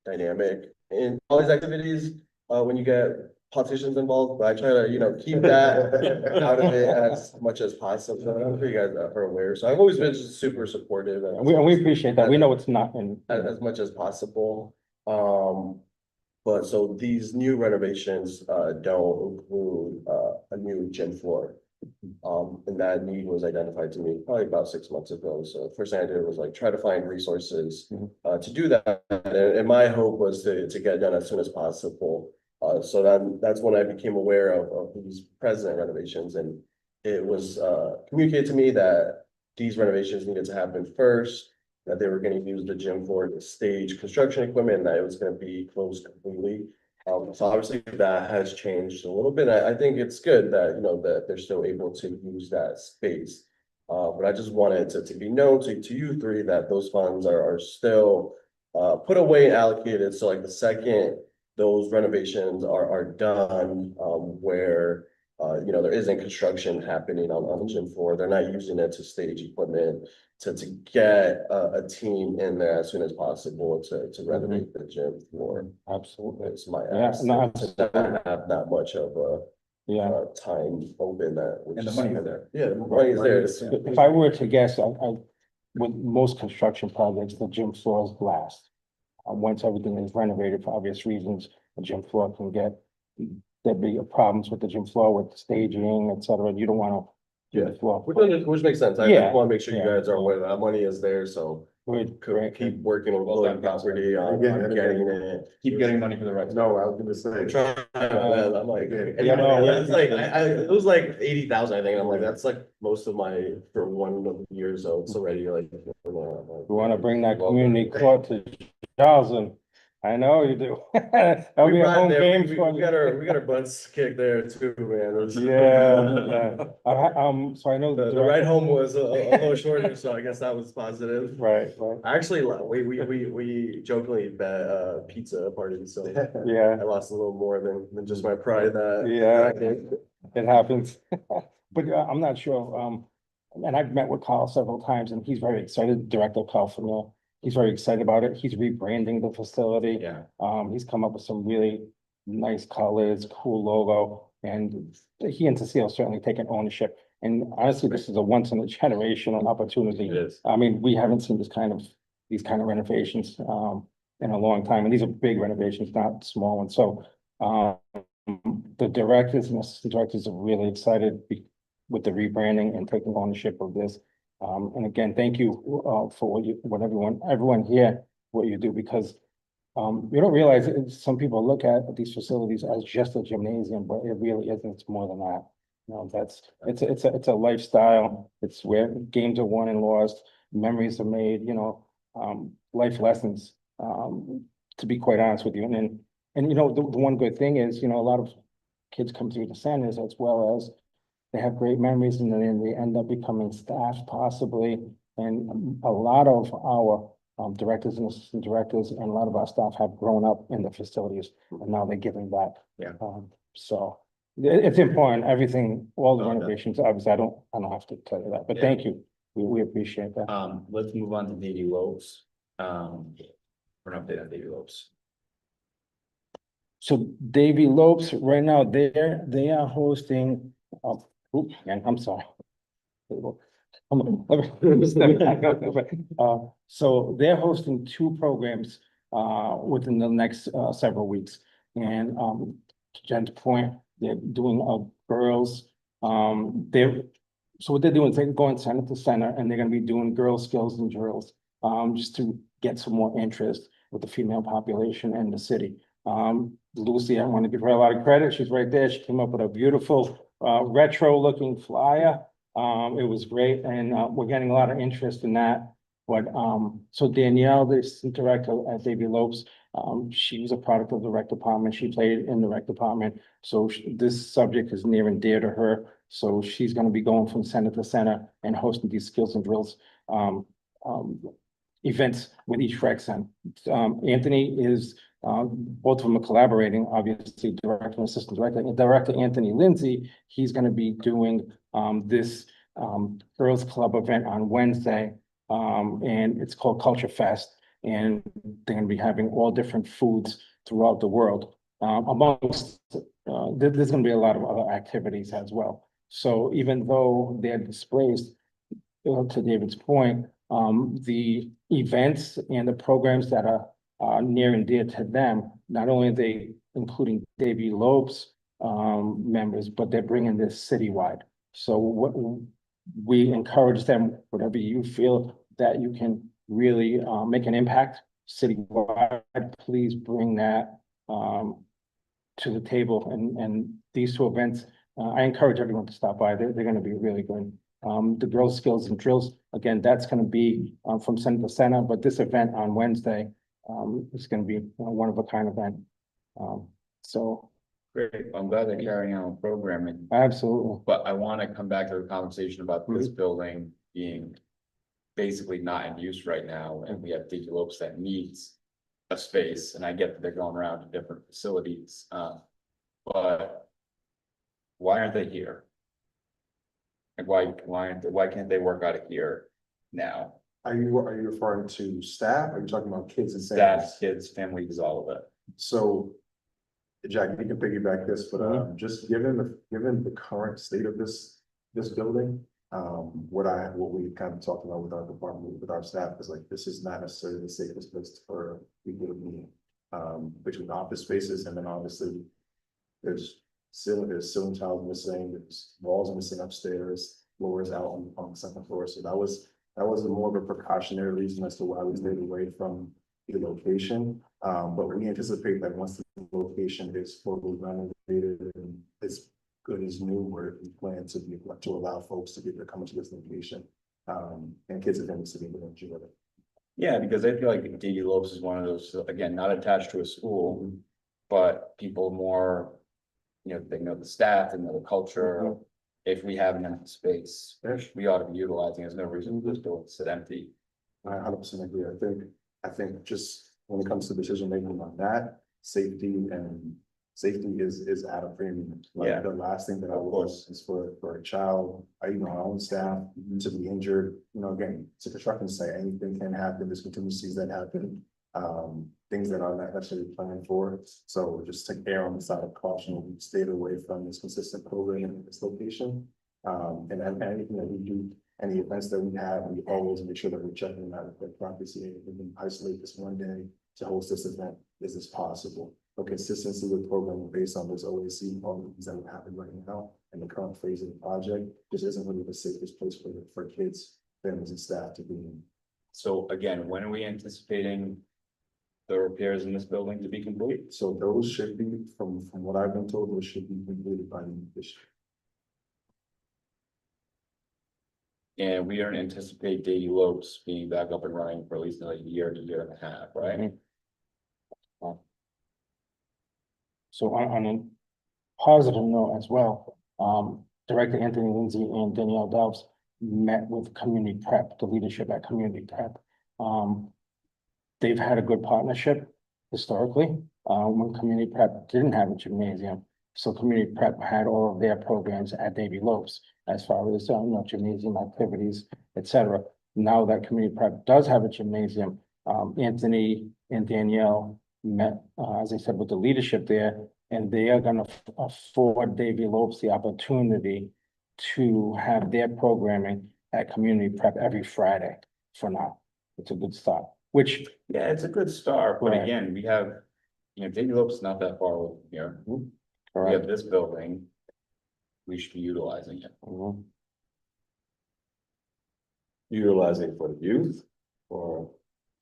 dynamic in all these activities, when you get politicians involved, but I try to, keep that out of it as much as possible. I'm sure you guys are aware, so I've always been just super supportive. And We appreciate that. We know it's not in. as much as possible. But so these new renovations, don't include, a new gym floor. And that need was identified to me probably about 6 months ago. So first thing I did was like try to find resources, to do that. And my hope was to get it done as soon as possible. So that's when I became aware of these president renovations, and it was, communicated to me that these renovations needed to happen first, that they were gonna use the gym for the stage construction equipment, and that it was gonna be closed completely. So obviously that has changed a little bit. I think it's good that, that they're still able to use that space. But I just wanted to be known to you three that those funds are still, put away and allocated. So like the second those renovations are done, where, there isn't construction happening on the gym floor, they're not using it to stage equipment, to get a team in there as soon as possible to renovate the gym floor. Absolutely. It's my Yeah, ask, no, to not have that much of a, Yeah. time open that. And the money is there. Yeah, the money is there. It's- If I were to guess, with most construction projects, the gym floor is last. Once everything is renovated for obvious reasons, the gym floor can get, there'd be problems with the gym floor with staging, et cetera. You don't want to. Yeah. The floor. Which makes sense. I Yeah, want to make sure you yeah. guys are aware that money is there, so Good, could great. keep working on Well building done, property, on Again, getting it. Keep getting money for the right. No, I was gonna I'm say. trying, I'm like, Yeah, no, it's like, it was like 80,000, I think, and I'm like, that's like most of my, for 1 year, so it's already like. We want to bring that community court to Charleston. I know you do. That'll be a home game for We you. got our butts kicked there too, man. It was- Yeah. So I know. The ride home was a little shorter, so I guess that was positive. Right. Actually, we jokingly bet pizza party, so Yeah, I lost a little more than just my pride that. yeah, it happens. But I'm not sure, and I've met with Carl several times and he's very excited, Director Carl Famil. He's very excited about it. He's rebranding the facility. Yeah. He's come up with some really nice colors, cool logo, and he and Cecile certainly taken ownership. And honestly, this is a once in a generational opportunity. It is. I mean, we haven't seen these kind of renovations, in a long time, and these are big renovations, not small ones. So, the directors and assistant directors are really excited with the rebranding and taking ownership of this. And again, thank you, for what everyone here, what you do, because you don't realize some people look at these facilities as just a gymnasium, but it really isn't. It's more than that. It's a lifestyle. It's where games are won and lost, memories are made, life lessons, to be quite honest with you. And the one good thing is, a lot of kids come through the centers as well as they have great memories, and then they end up becoming staff possibly. And a lot of our directors and assistant directors and a lot of our staff have grown up in the facilities and now they're giving back. Yeah. So it's important, everything, all the Oh, renovations, obviously, I don't have to tell you that, but Yeah. thank you. We appreciate that. Let's move on to Davy Lopes. For an update on Davy Lopes. So Davy Lopes, right now, they are hosting, and I'm sorry. So they're hosting two programs, within the next, several weeks. And, to Jen's point, they're doing girls, so what they're doing is they're going center to center and they're gonna be doing girls' skills and drills, just to get some more interest with the female population in the city. Lucy, I want to give her a lot of credit. She's right there. She came up with a beautiful, retro looking flyer. It was great, and we're getting a lot of interest in that. But so Danielle, the assistant director at Davy Lopes, she was a product of the rec department. She played in the rec department, so this subject is near and dear to her. So she's going to be going from center to center and hosting these skills and drills. events with each rec center. Anthony is, both of them are collaborating, obviously, director and assistant director. And Director Anthony Lindsay, he's gonna be doing, this, girls club event on Wednesday. And it's called Culture Fest, and they're gonna be having all different foods throughout the world. Amongst, there's gonna be a lot of other activities as well. So even though they're displaced, to David's point, the events and the programs that are near and dear to them, not only are they including Davy Lopes members, but they're bringing this citywide. So what we encourage them, whatever you feel that you can really make an impact citywide, please bring that to the table. And these two events, I encourage everyone to stop by. They're going to be really good. The girls' skills and drills, again, that's going to be from center to center, but this event on Wednesday is going to be a one of a kind event. So Great, I'm glad they're carrying on programming, absolutely. but I want to come back to the conversation about this building being basically not in use right now, and we have DigiLopes that needs a space, and I get that they're going around to different facilities, but why aren't they here? And why can't they work out of here now? Are you referring to staff? Are you talking about kids and Staff, families? kids, families, all of it. So, Jack, you can piggyback this, but just given the current state of this building, what we kind of talked about with our department, with our staff, is like, this is not necessarily the safest place for people to be. Between office spaces, and then obviously there's ceiling tiles missing, there's walls missing upstairs, floors out on the second floor. So that was more of a precautionary reason as to why we stayed away from the location. But we anticipate that once the location is fully renovated and it's good as new, we plan to allow folks to be able to come to this location. And kids and families to be able to enjoy it. Yeah, because I feel like DigiLopes is one of those, again, not attached to a school, but people more, they know the staff, they know the culture. If we have an empty space, we ought to be utilizing. There's no reason for this building to sit empty. I 100% agree. I think just when it comes to decision making on that, safety is at a premium. Yeah. The last thing that I would want is for a child, our own staff to be injured. Again, to construct and say anything can happen. There's contingencies that happen. Things that are not necessarily planned for. So just to err on the side of caution, we stayed away from this consistent programming in this location. And anything that we do, any events that we have, we always make sure that we're checking them out with the property. We can isolate this one day to host this event. Is this possible? But consistency with programming based on those OAC policies that would happen right now and the current phase of the project just isn't really the safest place for kids, families, and staff to be in. So again, when are we anticipating the repairs in this building to be complete? So those should be, from what I've been told, those should be completed by the end of this year. And we don't anticipate DigiLopes being back up and running for at least another year to year and a half, right? So on a positive note as well, Director Anthony Lindsay and Danielle Delves met with Community Prep, the leadership at Community Prep. They've had a good partnership historically, when Community Prep didn't have a gymnasium. So Community Prep had all of their programs at Davy Lopes as far as gymnasium activities, etc. Now that Community Prep does have a gymnasium, Anthony and Danielle met, as I said, with the leadership there, and they are going to afford Davy Lopes the opportunity to have their programming at Community Prep every Friday for now. It's a good start, which. Yeah, it's a good start, but Right. again, we have, DigiLopes is not that far away from here. We have this building. We should be utilizing it. Utilizing for the youth, or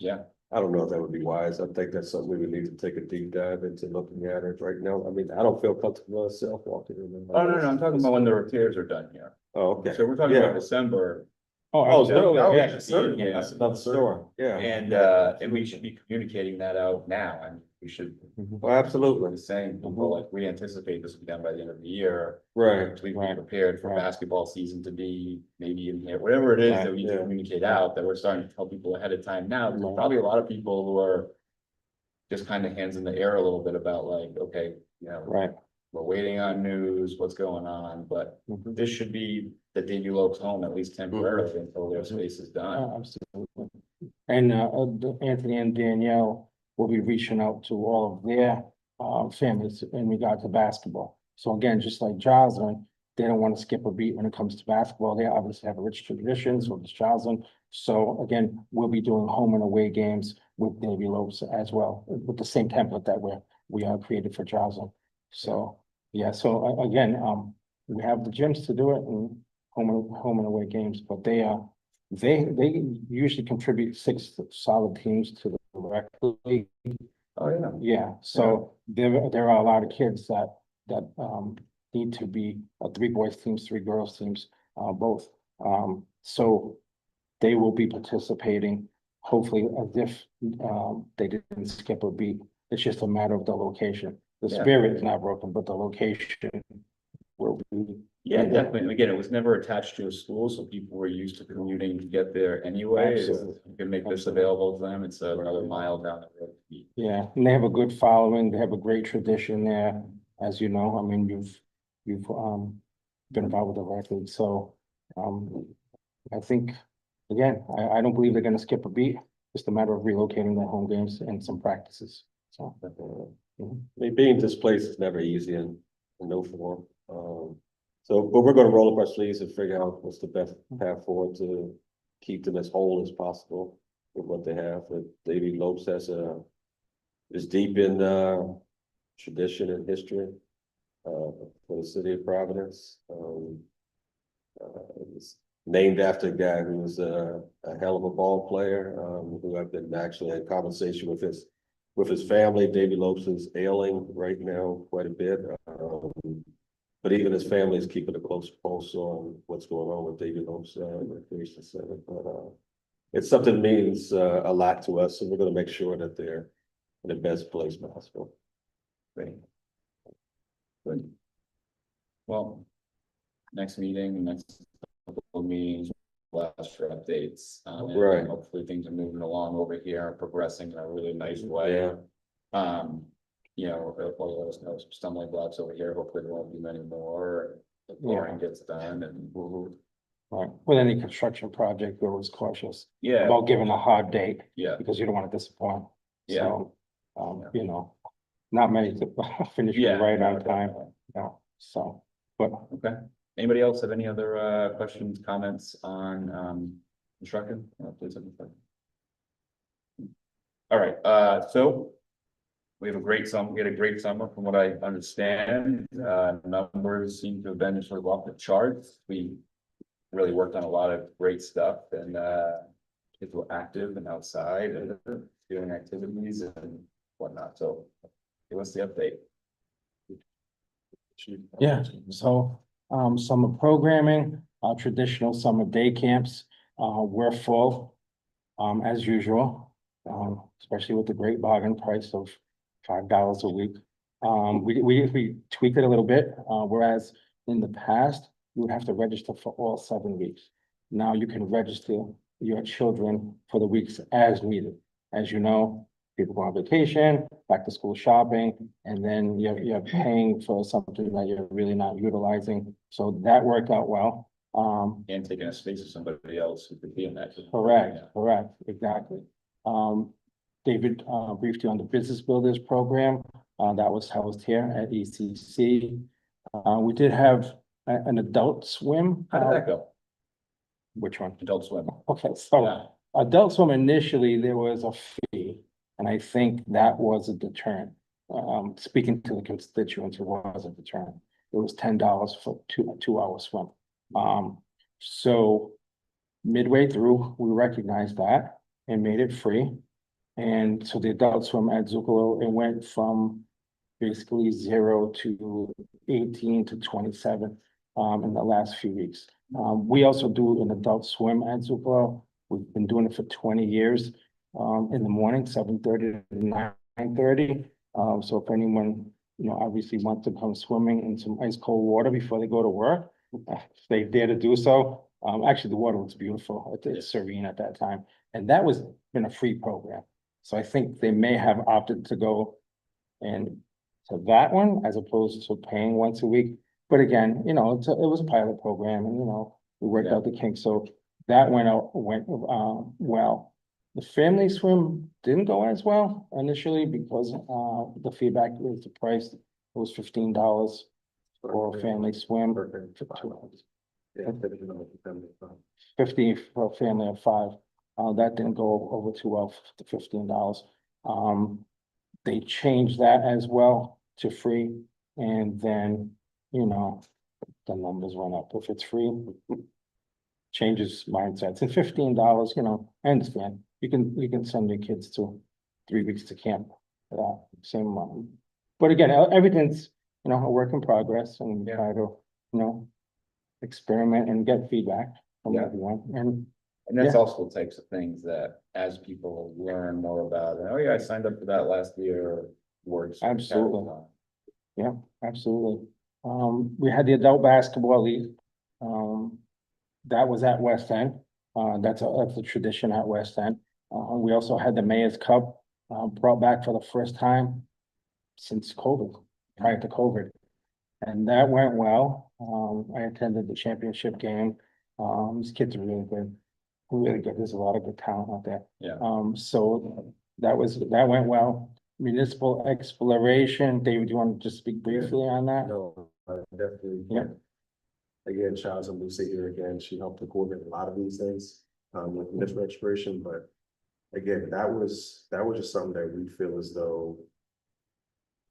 Yeah, I don't know if that would be wise. I think that's something we would need to take a deep dive into looking at it right now. I mean, I don't feel comfortable myself walking in. oh, no, I'm talking about when the repairs are done here. Oh, okay. So we're talking Yeah. about December, Oh, Oh, absolutely, oh, yeah. yeah, certainly. Yeah, that's another story, yeah. And we should be communicating that out now, and we should. Well, absolutely, Saying, people like, we anticipate this will be done by the end of the year. right, To be Right. prepared for Right. basketball season to be maybe in here, whatever it is that Right. we need to Yeah. communicate out, that we're starting to tell people ahead of time now. There's Right. probably a lot of people who are. Just kind of hands in the air a little bit about like, okay, you know. Right. We're waiting on news, what's going on, but Mhm. this should be the Davy Lopes home at least temporarily until their space is done. Absolutely. And Anthony and Danielle will be reaching out to all of their families in regard to basketball. So again, just like Joslin, they don't want to skip a beat when it comes to basketball. They obviously have a rich tradition, so does Joslin. So again, we'll be doing home and away games with Davy Lopes as well, with the same template that we are created for Joslin. So, yeah, so again, we have the gyms to do it and home and away games, but they usually contribute 6 solid teams to the rec league. Oh, yeah. Yeah, so there are a lot of kids that need to be 3 boys teams, 3 girls teams, both. So they will be participating, hopefully as if they didn't skip a beat. It's just a matter of the location. The Yeah. spirit is not broken, but the location will be. Yeah, definitely. And again, it was never attached to a school, so people were used to commuting to get there anyway. Absolutely. You can make this available to them. It's another mile down the road. Yeah, and they have a good following. They have a great tradition there, as you know. I mean, you've been involved with the record, so I think again, I don't believe they're gonna skip a beat. Just a matter of relocating their home games and some practices. So mhm. I mean, being displaced is never easy in no form. So, but we're gonna roll up our sleeves and figure out what's the best path forward to keep them as whole as possible with what they have. But Davy Lopes is deep in, tradition and history, for the city of Providence. It's named after a guy who was a hell of a ball player, who I've been actually in conversation with his family. Davy Lopes is ailing right now quite a bit. But even his family is keeping a close pulse on what's going on with Davy Lopes, Recreation Center. But it's something that means a lot to us, and we're gonna make sure that they're in the best place possible. Great. Good. Well, next meeting, next couple of meetings, last for updates. And Right. hopefully things are moving along over here, progressing in a really nice way. Yeah. You know, we'll let us know some stumbling blocks over here. Hopefully there won't be many more. The flooring gets done and Right, with any construction project, we're always cautious yeah, about giving a hard date yeah, because you don't want to disappoint. Yeah. So, you know, not many to finish yeah. right no, on time, definitely. so, but Okay. Anybody else have any other questions, comments on construction? Please. All right, so we have a great summer, we had a great summer from what I understand. Numbers seem to have been sort of off the charts. We really worked on a lot of great stuff and kids were active and outside and doing activities and whatnot. So give us the update. yeah, so, summer programming, traditional summer day camps, we're full, as usual. Especially with the great bargain price of $5 a week. We tweaked it a little bit, whereas in the past, you would have to register for all 7 weeks. Now you can register your children for the weeks as needed. As you know, people go on vacation, back to school shopping, and then you're paying for something that you're really not utilizing. So that worked out well. And taking a space of somebody else who could be in that. Correct, exactly. David, briefed you on the Business Builders Program, that was housed here at ECC. We did have an adult swim. How did that go? Which one? Adult swim. Okay, so Yeah. adult swim initially, there was a fee, and I think that was a deterrent. Speaking to the constituents, it was a deterrent. It was $10 for a 2-hour swim. So midway through, we recognized that and made it free. And so the adult swim at Zucolo, it went from basically 0 to 18 to 27. in the last few weeks. We also do an adult swim at Tupelo. We've been doing it for 20 years, in the morning, 7:30 to 9:30. So if anyone, obviously wants to come swimming in some ice cold water before they go to work, if they dare to do so. Actually, the water looks beautiful. It's serene at that time. And that was been a free program. So I think they may have opted to go and to that one as opposed to paying once a week. But again, it was a pilot program and, we worked out the kinks. So that went well. The family swim didn't go as well initially because the feedback was the price. It was $15 for a family swim. Yeah. 50 for a family of 5. That didn't go over too well to $15. They changed that as well to free, and then, the numbers went up. If it's free, changes mindsets. And $15, I understand. You can send your kids to 3 weeks to camp for that same amount. But again, everything's, a work in progress, and we try to, experiment and get feedback from everyone. And that's also the types of things that as people learn more about, oh yeah, I signed up for that last year, works. Absolutely. Yeah, absolutely. We had the adult basketball league. That was at West End. That's a tradition at West End. We also had the Mayor's Cup, brought back for the first time since COVID, prior to COVID. And that went well. I attended the championship game. These kids are really good. Really good. There's a lot of good talent out there. Yeah. So that went well. Municipal exploration. David, do you want to just speak briefly on that? No, definitely. Yeah. Again, shout out to Lucy here again. She helped to coordinate a lot of these things with municipal exploration, but again, that was just something that we feel as though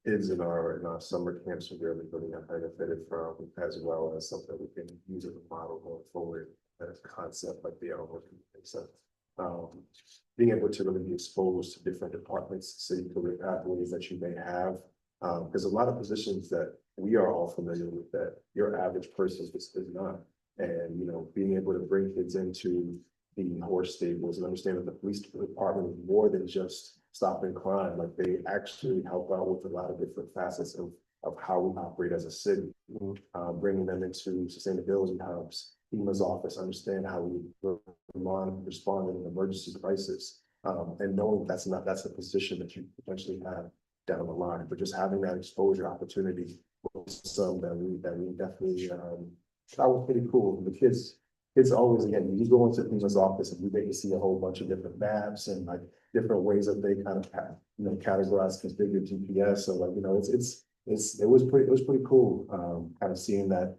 kids in our summer camps are really have benefited from, as well as something we can use as a model going forward as a concept like the working. So being able to really be exposed to different departments, city career pathways that you may have. There's a lot of positions that we are all familiar with that your average person is not. And, being able to bring kids into the horse stables and understand that the police department is more than just stopping crime. Like they actually help out with a lot of different facets of how we operate as a city. Bringing them into sustainability hubs, FEMA's office, understand how we respond in an emergency crisis. And knowing that's a position that you potentially have down the line, but just having that exposure opportunity was some that we definitely that was pretty cool. The kids always, again, you go into FEMA's office and you get to see a whole bunch of different maps and like different ways that they kind of categorize, configure GPS. So like, it was pretty cool kind of seeing that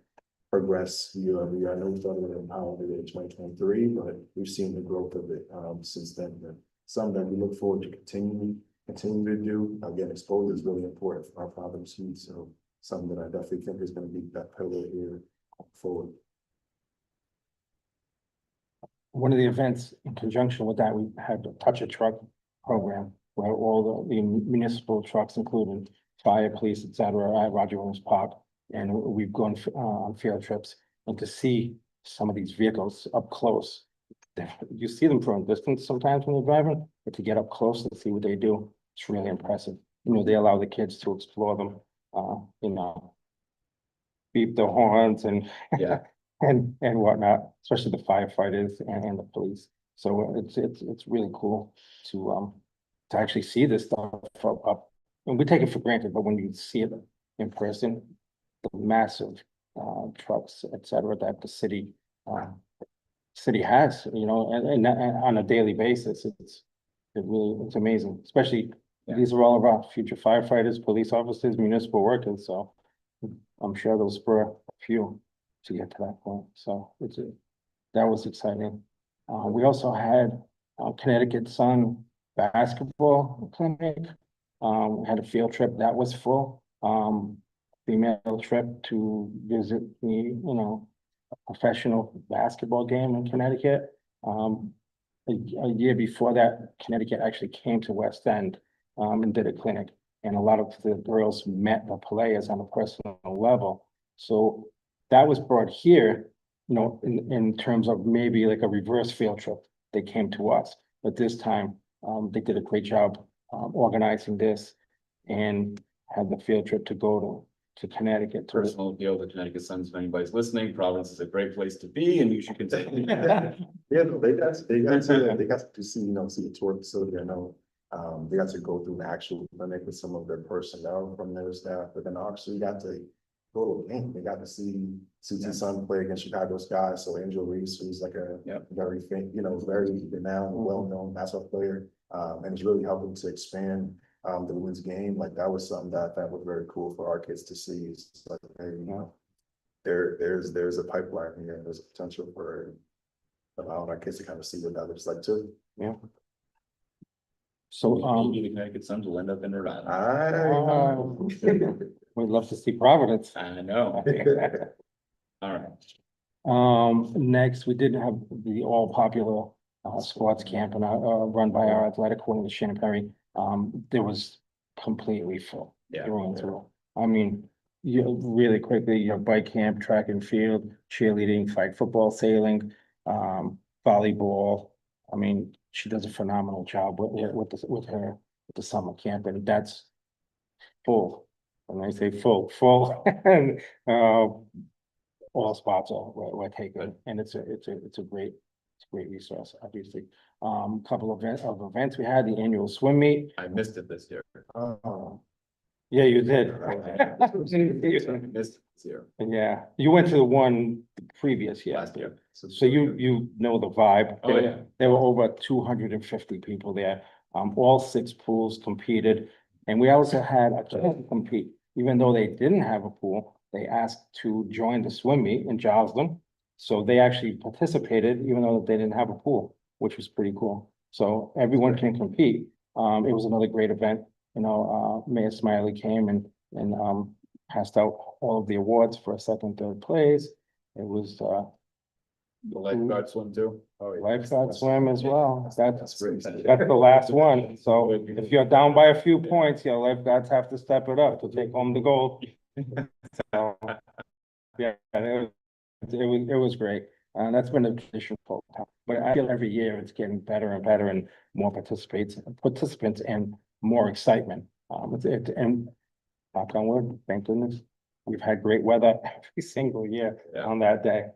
progress year over year. I know we started with empowerment in 2023, but we've seen the growth of it since then. And some that we look forward to continue to do. Again, exposure is really important for our Providence youth. So something that I definitely think is going to be that pillar here forward. One of the events in conjunction with that, we had a touch a truck program where all the municipal trucks, including fire, police, etc., at Roger Williams Park. And we've gone on field trips and to see some of these vehicles up close. You see them from a distance sometimes when you're driving, but to get up close and see what they do, it's really impressive. They allow the kids to explore them, beep their horns and and whatnot, especially the firefighters and the police. So it's really cool to actually see this stuff up. And we take it for granted, but when you see it in person, the massive trucks, etc., that the city has, and on a daily basis, it's amazing. Especially these are all of our future firefighters, police officers, municipal workers. So I'm sure they'll spur a few to get to that point. So that was exciting. We also had Connecticut Sun basketball clinic. We had a field trip that was full. Female trip to visit the a professional basketball game in Connecticut. A year before that, Connecticut actually came to West End and did a clinic, and a lot of the girls met the players on a personal level. So that was brought here, you know, in terms of maybe like a reverse field trip. They came to us, but this time, they did a great job, organizing this and had the field trip to go to Connecticut. Personal appeal to Connecticut Suns, if anybody's listening, Providence is a great place to be and you should continue. Yeah, no, they got to see, you know, see a tour facility. I know, they got to go through an actual clinic with some of their personnel from their staff, but then actually got to go to a game. They got to see CT Sun play against Chicago Sky. So Angel Reese, who's like a very renowned, well-known basketball player, and it's really helping to expand the women's game. Like that was something that I thought was very cool for our kids to see. It's like, hey, you know, there's a pipeline here. There's a potential for allowing our kids to kind of see what others like too. Yeah. So, Maybe the Connecticut Suns will end up in Rhode Island. we'd love to see Providence. I know. All right. Next, we did have the all popular sports camp and run by our athletic coordinator, Shannon Perry. There was completely full. Yeah. Through and through. I mean, you really quickly, your bike camp, track and field, cheerleading, flag football, sailing, volleyball. I mean, she does a phenomenal job with the summer camp, and that's full. When I say full, and all spots were taken, and it's a great resource, obviously. Couple of events we had, the annual swim meet. I missed it this year. Yeah, you did. Missed it this year, Yeah, you went to the one previous year. last year. So you know the vibe. Oh, yeah. There were over 250 people there. All 6 pools competed. And we also had a kid compete, even though they didn't have a pool, they asked to join the swim meet in Joslin. So they actually participated, even though they didn't have a pool, which was pretty cool. So everyone can compete. It was another great event. You know, Mayor Smiley came and passed out all of the awards for second, third place. It was The lifeguard swim too. Oh, yeah. lifeguard swim as well. That's great. the last one. So if you're down by a few points, your lifeguards have to step it up to take home the gold. So, yeah, it was great. And that's been a tradition for a time. But I feel every year it's getting better and better and more participants and more excitement. And knock on wood, thank goodness, we've had great weather every single year on that day.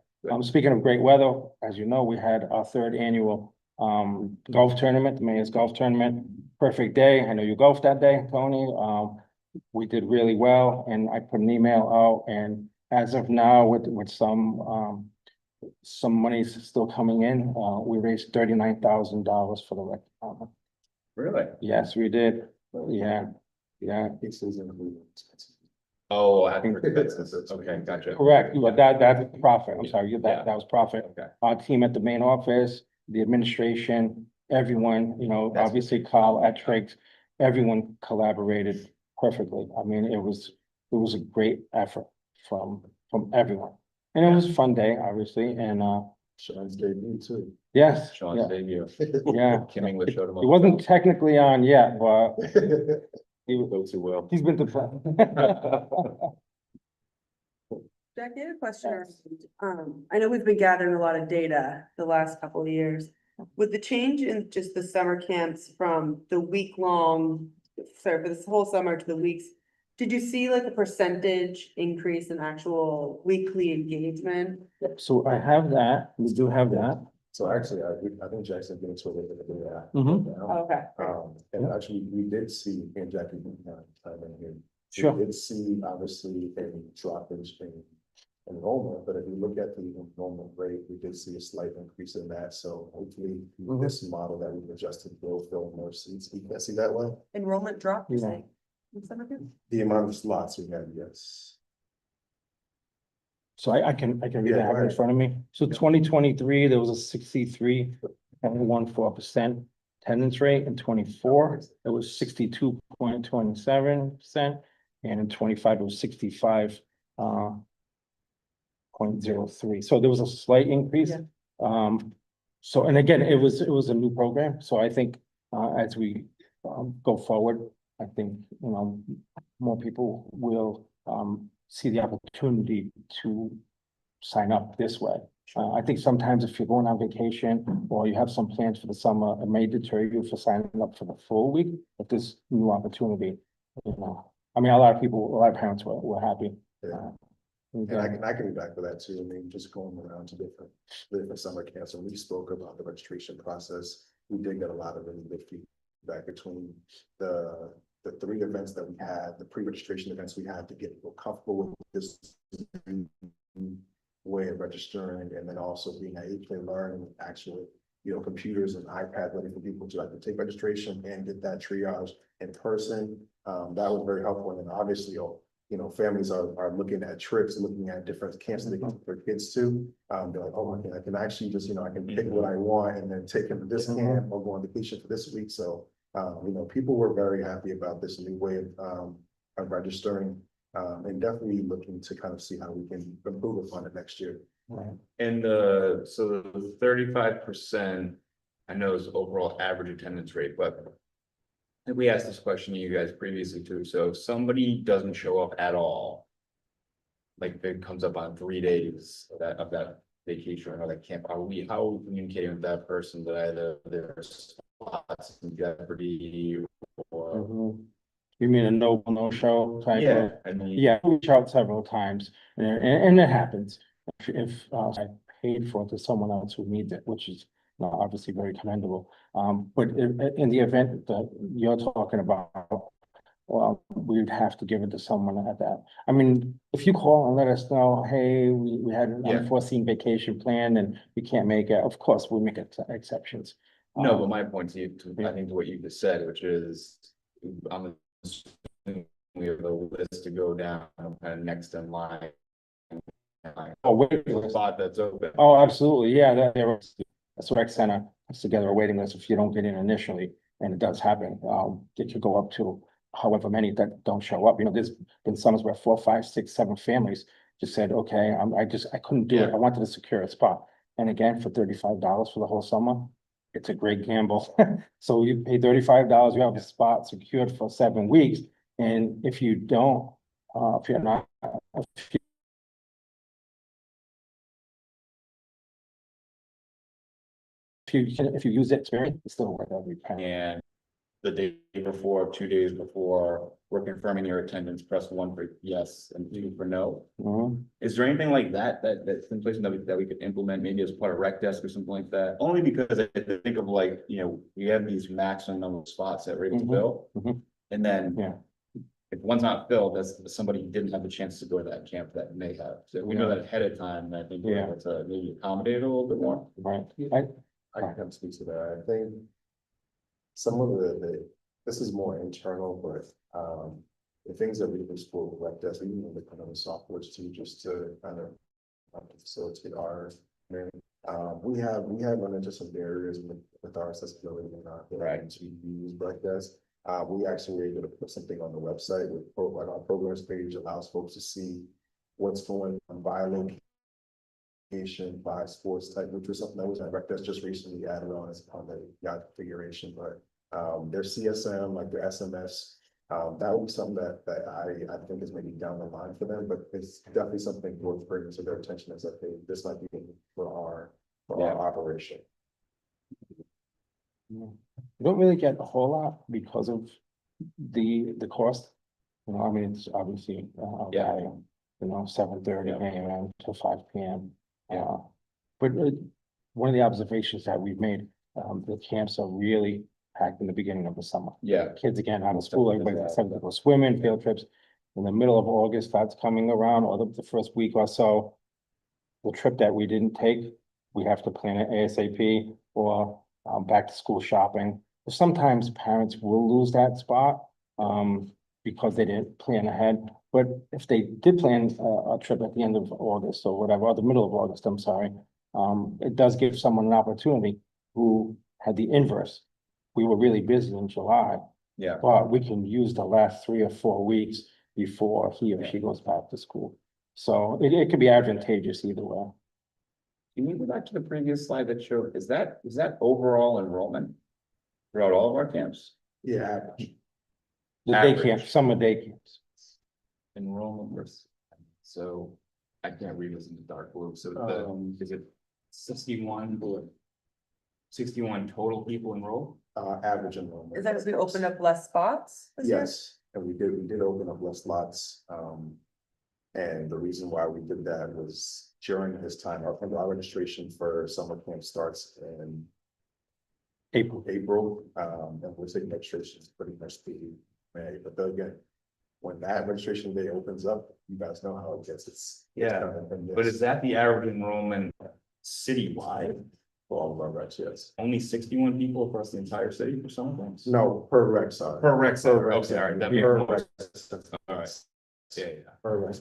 Speaking of great weather, as you know, we had our 3rd annual golf tournament, the Mayor's Golf Tournament. Perfect day. I know you golfed that day, Tony. We did really well, and I put an email out, and as of now, with some money's still coming in, we raised $39,000 for the rec department. Really? Yes, we did. Yeah. This is including expenses. Oh, after expenses. Okay, gotcha. Correct. Well, that's profit. I'm sorry, Yeah. that was profit. Okay. Our team at the main office, the administration, everyone, you know, That's- obviously Carl at Triggs, everyone collaborated perfectly. I mean, it was a great effort from everyone. And it was a fun day, obviously, and Sean's debut too. yes, Sean's yeah, debut. yeah. Kim English showed him He up. wasn't technically on yet, but he Go too well. he's been to. Jackie, I had a question. I know we've been gathering a lot of data the last couple of years. With the change in just the summer camps from the week-long, sorry, for this whole summer to the weeks, did you see like a percentage increase in actual weekly engagement? So I have that, we do have that. So actually, I think Jackson get into a little bit of that. Mhm. Okay. And actually, we did see, and Jackie, time in here. Sure. We did see obviously a drop in enrollment, but if you look at the enrollment rate, we did see a slight increase in that. So hopefully this model that we've adjusted will fill more seats. You can see that one? Enrollment drop, you're Yeah. saying? In summer camp? The amount of slots we have, yes. So I can read Yeah, that, I have it in right. front of me. So 2023, there was a 63.14% attendance rate. In 24, it was 62.27%, and in 25, it was 65.03. So there was a slight increase. Yeah. So, and again, it was a new program, so I think as we go forward, I think, you know, more people will see the opportunity to sign up this way. I think sometimes if you're going on vacation or you have some plans for the summer, it may deter you for signing up for the full week, but this new opportunity, you know. I mean, a lot of parents were happy. Yeah. And And I can be back for that too. I mean, just going around to different summer camps, and we spoke about the registration process. We did get a lot of really good feedback between the 3 events that we had, the pre-registration events we had to get people comfortable with this way of registering, and then also being able to learn with actually, computers and iPad ready for people to take registration and get that triage in person. That was very helpful. And then obviously, families are looking at trips, looking at different camps that they can take their kids to. They're like, oh, I can actually just, I can pick what I want and then take them to this camp or go on vacation for this week. So, people were very happy about this new way of registering, and definitely looking to kind of see how we can improve upon it next year. Right. And so the 35%, I know is overall average attendance rate, but we asked this question to you guys previously too. So if somebody doesn't show up at all, like it comes up on 3 days of that vacation or that camp, how are we communicating with that person that either their spots in jeopardy or? You mean a no show type Yeah, of? I mean. Yeah, we reached out several times and it happens. If I paid for it to someone else who needs it, which is obviously very commendable. But in the event that you're talking about, well, we'd have to give it to someone at that. I mean, if you call and let us know, hey, we had an Yeah. unforeseen vacation plan and we can't make it, of course, we'll make exceptions. No, but my point to you, I think to what you just said, which is, I'm assuming we have a list to go down, kind of next in line. Oh, wait, Spot that's open. oh, absolutely, yeah, that's rec center puts together a waiting list if you don't get in initially, and it does happen. It could go up to however many that don't show up. There's been summers where 4, 5, 6, 7 families just said, okay, I couldn't do it. Yeah. I wanted to secure a spot. And again, for $35 for the whole summer, it's a great gamble. So you pay $35, you have a spot secured for 7 weeks. And if you don't, if you're not, if you use it sparingly, it's still worth every penny. And the day before, 2 days before, we're confirming your attendance, press 1 for yes and 2 for no. Mhm. Is there anything like that's in place that we could implement maybe as part of rec desk or something like that? Only because I think of like, we have these maximum number of spots that we're able to Mhm. fill. Mhm. And then Yeah. if one's not filled, that's somebody who didn't have the chance to go to that camp that may have. So we know that ahead of time, and I think we're Yeah. able to maybe accommodate it a little bit more. Right. I can kind of speak to that. I think some of this is more internal, but the things that we do for like this, even in the kind of the softwares too, just to kind of facilitate our learning. We have run into some barriers with our accessibility and our ability to use like this. We actually were able to put something on the website with like our programs page allows folks to see what's going on by location, by sports type, which was something that was that's just recently added on as part of the yacht configuration. But their CSM, like their SMS, that would be something that I think is maybe down the line for them, but it's definitely something worth bringing to their attention as that this might be for our operation. You don't really get a whole lot because of the cost. I mean, it's obviously Yeah. 7:30 Yeah. AM to 5 PM. Yeah. But one of the observations that we've made, the camps are really packed in the beginning of the summer. Yeah. Kids again out of school, everybody's excited to go swimming, field trips. In the middle of August starts coming around, or the first week or so. The trip that we didn't take, we have to plan it ASAP or back to school shopping. Sometimes parents will lose that spot because they didn't plan ahead. But if they did plan a trip at the end of August or whatever, or the middle of August, I'm sorry, it does give someone an opportunity who had the inverse. We were really busy in July, Yeah. but we can use the last 3 or 4 weeks before he or she goes back to school. So it could be advantageous either way. Can you go back to the previous slide that showed, is that overall enrollment throughout all of our camps? Yeah. The day Average. camp, summer day camps. Enrollment versus, so I can't read this in the dark blue, so is it 61 total people enrolled? Average enrollment. Is that because we opened up less spots? this year? Yes, and we did open up less lots, and the reason why we did that was during this time, our registration for summer camp starts in April, and we're taking registrations pretty much through May, but then again, when that registration day opens up, you guys know how it gets, But is that the average enrollment citywide? For all of our recs, yes. Only 61 people across the entire city for some things? No, per rec, sorry. Per rec center, rec okay, all right, that per makes more rec sense. All right. Yeah, Per rec.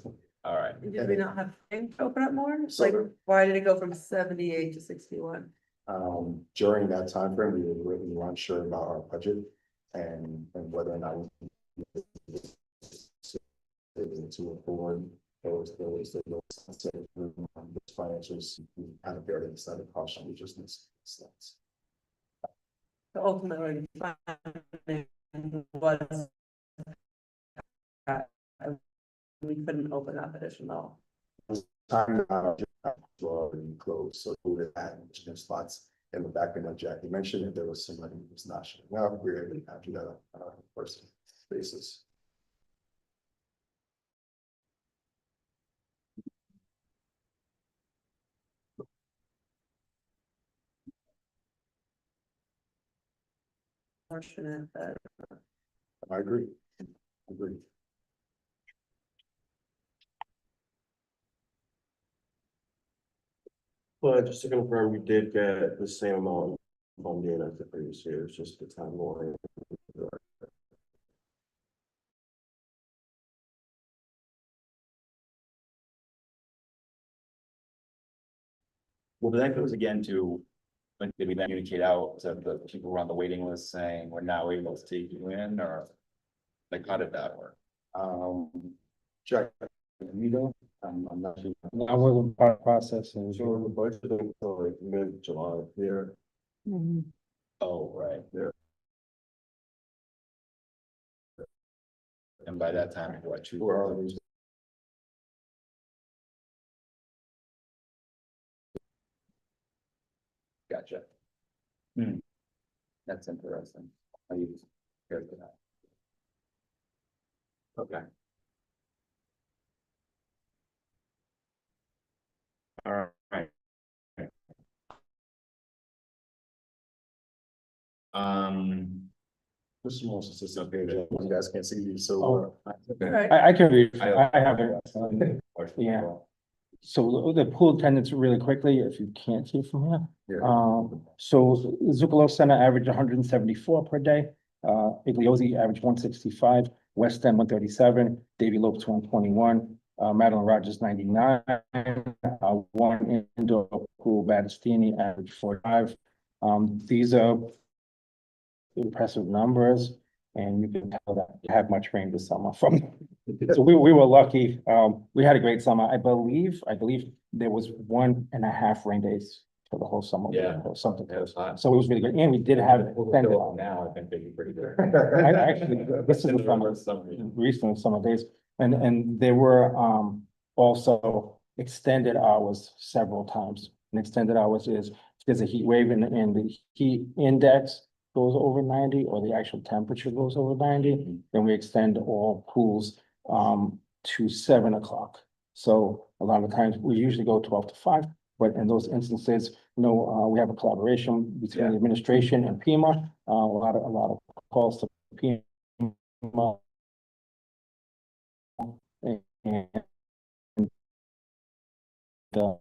all right. Did we not have things to open up more? So Like, the- why did it go from 78 to 61? During that time frame, we were unsure about our budget and whether or not we able to afford those financials, kind of barely decided caution, we just missed slots. So ultimately, funding was. uh, We couldn't open up additional. Time already closed, so we would add additional spots in the back end, like Jackie mentioned, if there was somebody who was not showing up, we were able to do that on a person basis. Fortunate that. I agree. Agree. But just to confirm, you did get the same amount of funding as the previous year, it's just the time more. Well, but that goes again to, when did we then communicate out to the people who are on the waiting list saying, we're not able to take you in, or like, how did that work? Jack, you know, I'm not sure. I wasn't part of the process and. So the budget until like mid-July here. Oh, right. Yeah. And by that time, what, two? We're already. Gotcha. That's interesting. How you compared to that? Okay. All right. This is more consistent page, you guys can't see these, so. Right. I can read, I- I have it. Yeah. So the pool attendance really quickly, if you can't see from here. Yeah. So Zucolo Center averaged 174 per day. Igliozzi averaged 165, West End 137, Davy Lopes 121, Madeline Rogers 99. One indoor pool, Battistini averaged 45. These are impressive numbers, and you can tell that you had much rain this summer from. So we were lucky. We had a great summer. I believe there was 1.5 rain days for the whole summer. Yeah. Or something. That was hot. So it was really good. And we did have extended. Now, I think they'd be pretty good. I actually, this is the summer, recent summer days, and there were also extended hours several times. And extended hours is, if there's a heat wave and the heat index goes over 90, or the actual temperature goes over 90, then we extend all pools to 7 o'clock. So a lot of times, we usually go 12 to 5, but in those instances, we have a collaboration between the administration and PEMA, a lot of calls to PEMA. And the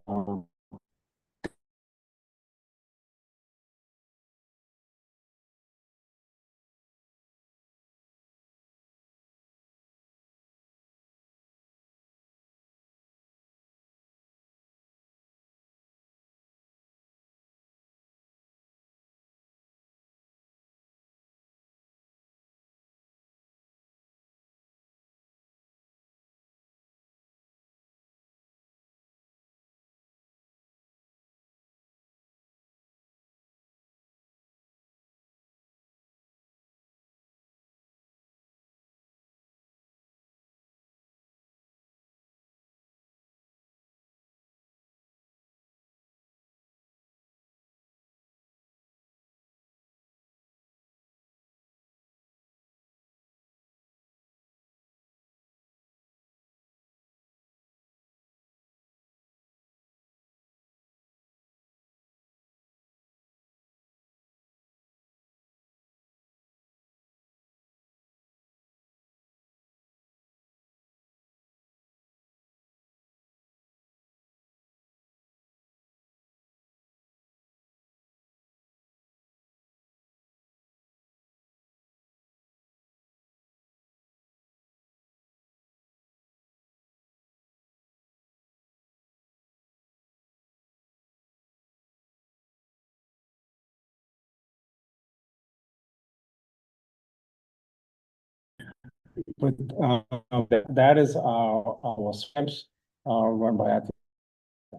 but, that is our swims, run by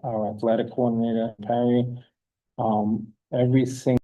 our athletic coordinator, Perry. Every single.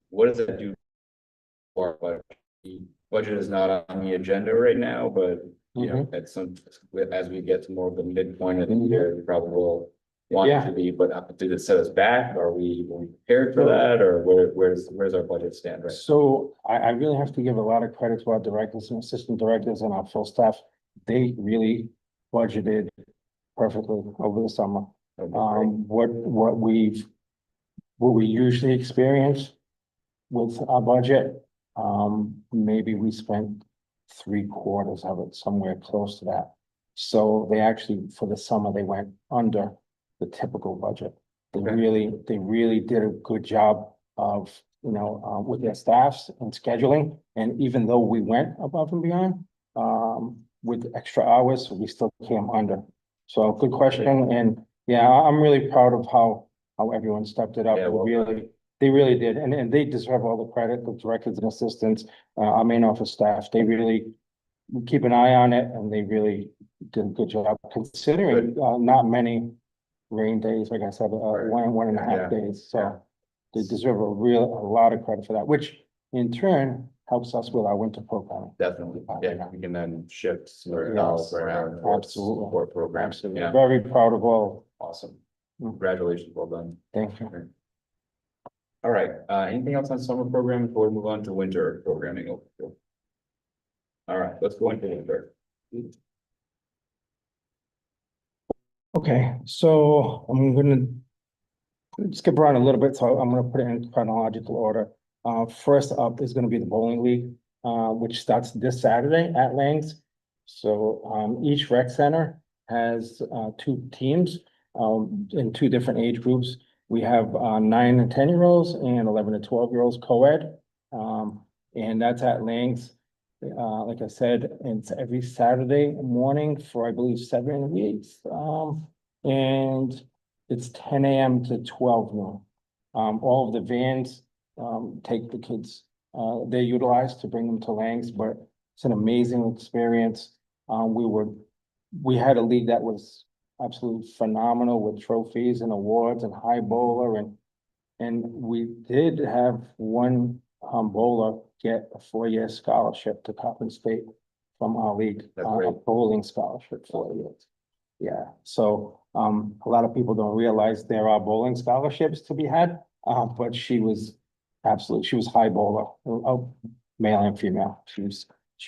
What does that do? For what the budget is not on the agenda right now, but you know, at some, as we get to more of the midpoint of the year, we probably will want it to be, but did it set us back? Are we prepared for that, or where's our budget stand right? So I really have to give a lot of credit to our directors and assistant directors and our full staff. They really budgeted perfectly over the summer. What we usually experience with our budget, maybe we spent 3/4 of it, somewhere close to that. So they actually, for the summer, they went under the typical budget. They really did a good job of, with their staffs and scheduling. And even though we went above and beyond, with extra hours, we still came under. So good question. And yeah, I'm really proud of how everyone stepped it up. They really did. And they deserve all the credit, the directors and assistants, our main office staff. They really keep an eye on it, and they really did a good job considering, not many rain days, like I said, 1.5 days. So they deserve a lot of credit for that, which in turn helps us with our winter programming. Definitely, yeah, we can then shift some dollars around. Absolutely. Support programs. Absolutely. Yeah. Very proud of all. Awesome. Congratulations, well done. Thank you. All right, anything else on summer programming before we move on to winter programming? All right, let's go into winter. Okay, so I'm gonna skip around a little bit, so I'm gonna put it in chronological order. First up is gonna be the bowling league, which starts this Saturday at Lang's. So, each rec center has, 2 teams, in 2 different age groups. We have 9 and 10-year-olds and 11 and 12-year-olds co-ed. And that's at Lang's. Like I said, it's every Saturday morning for, I believe, 7 weeks. And it's 10 a.m. to 12 noon. All of the vans take the kids, they're utilized to bring them to Lang's, but it's an amazing experience. We had a league that was absolutely phenomenal with trophies and awards and high bowler, and we did have one bowler get a 4-year scholarship to Coppin State from our league, a bowling scholarship, 4 years. Yeah, so a lot of people don't realize there are bowling scholarships to be had, but she was high bowler, male and female. She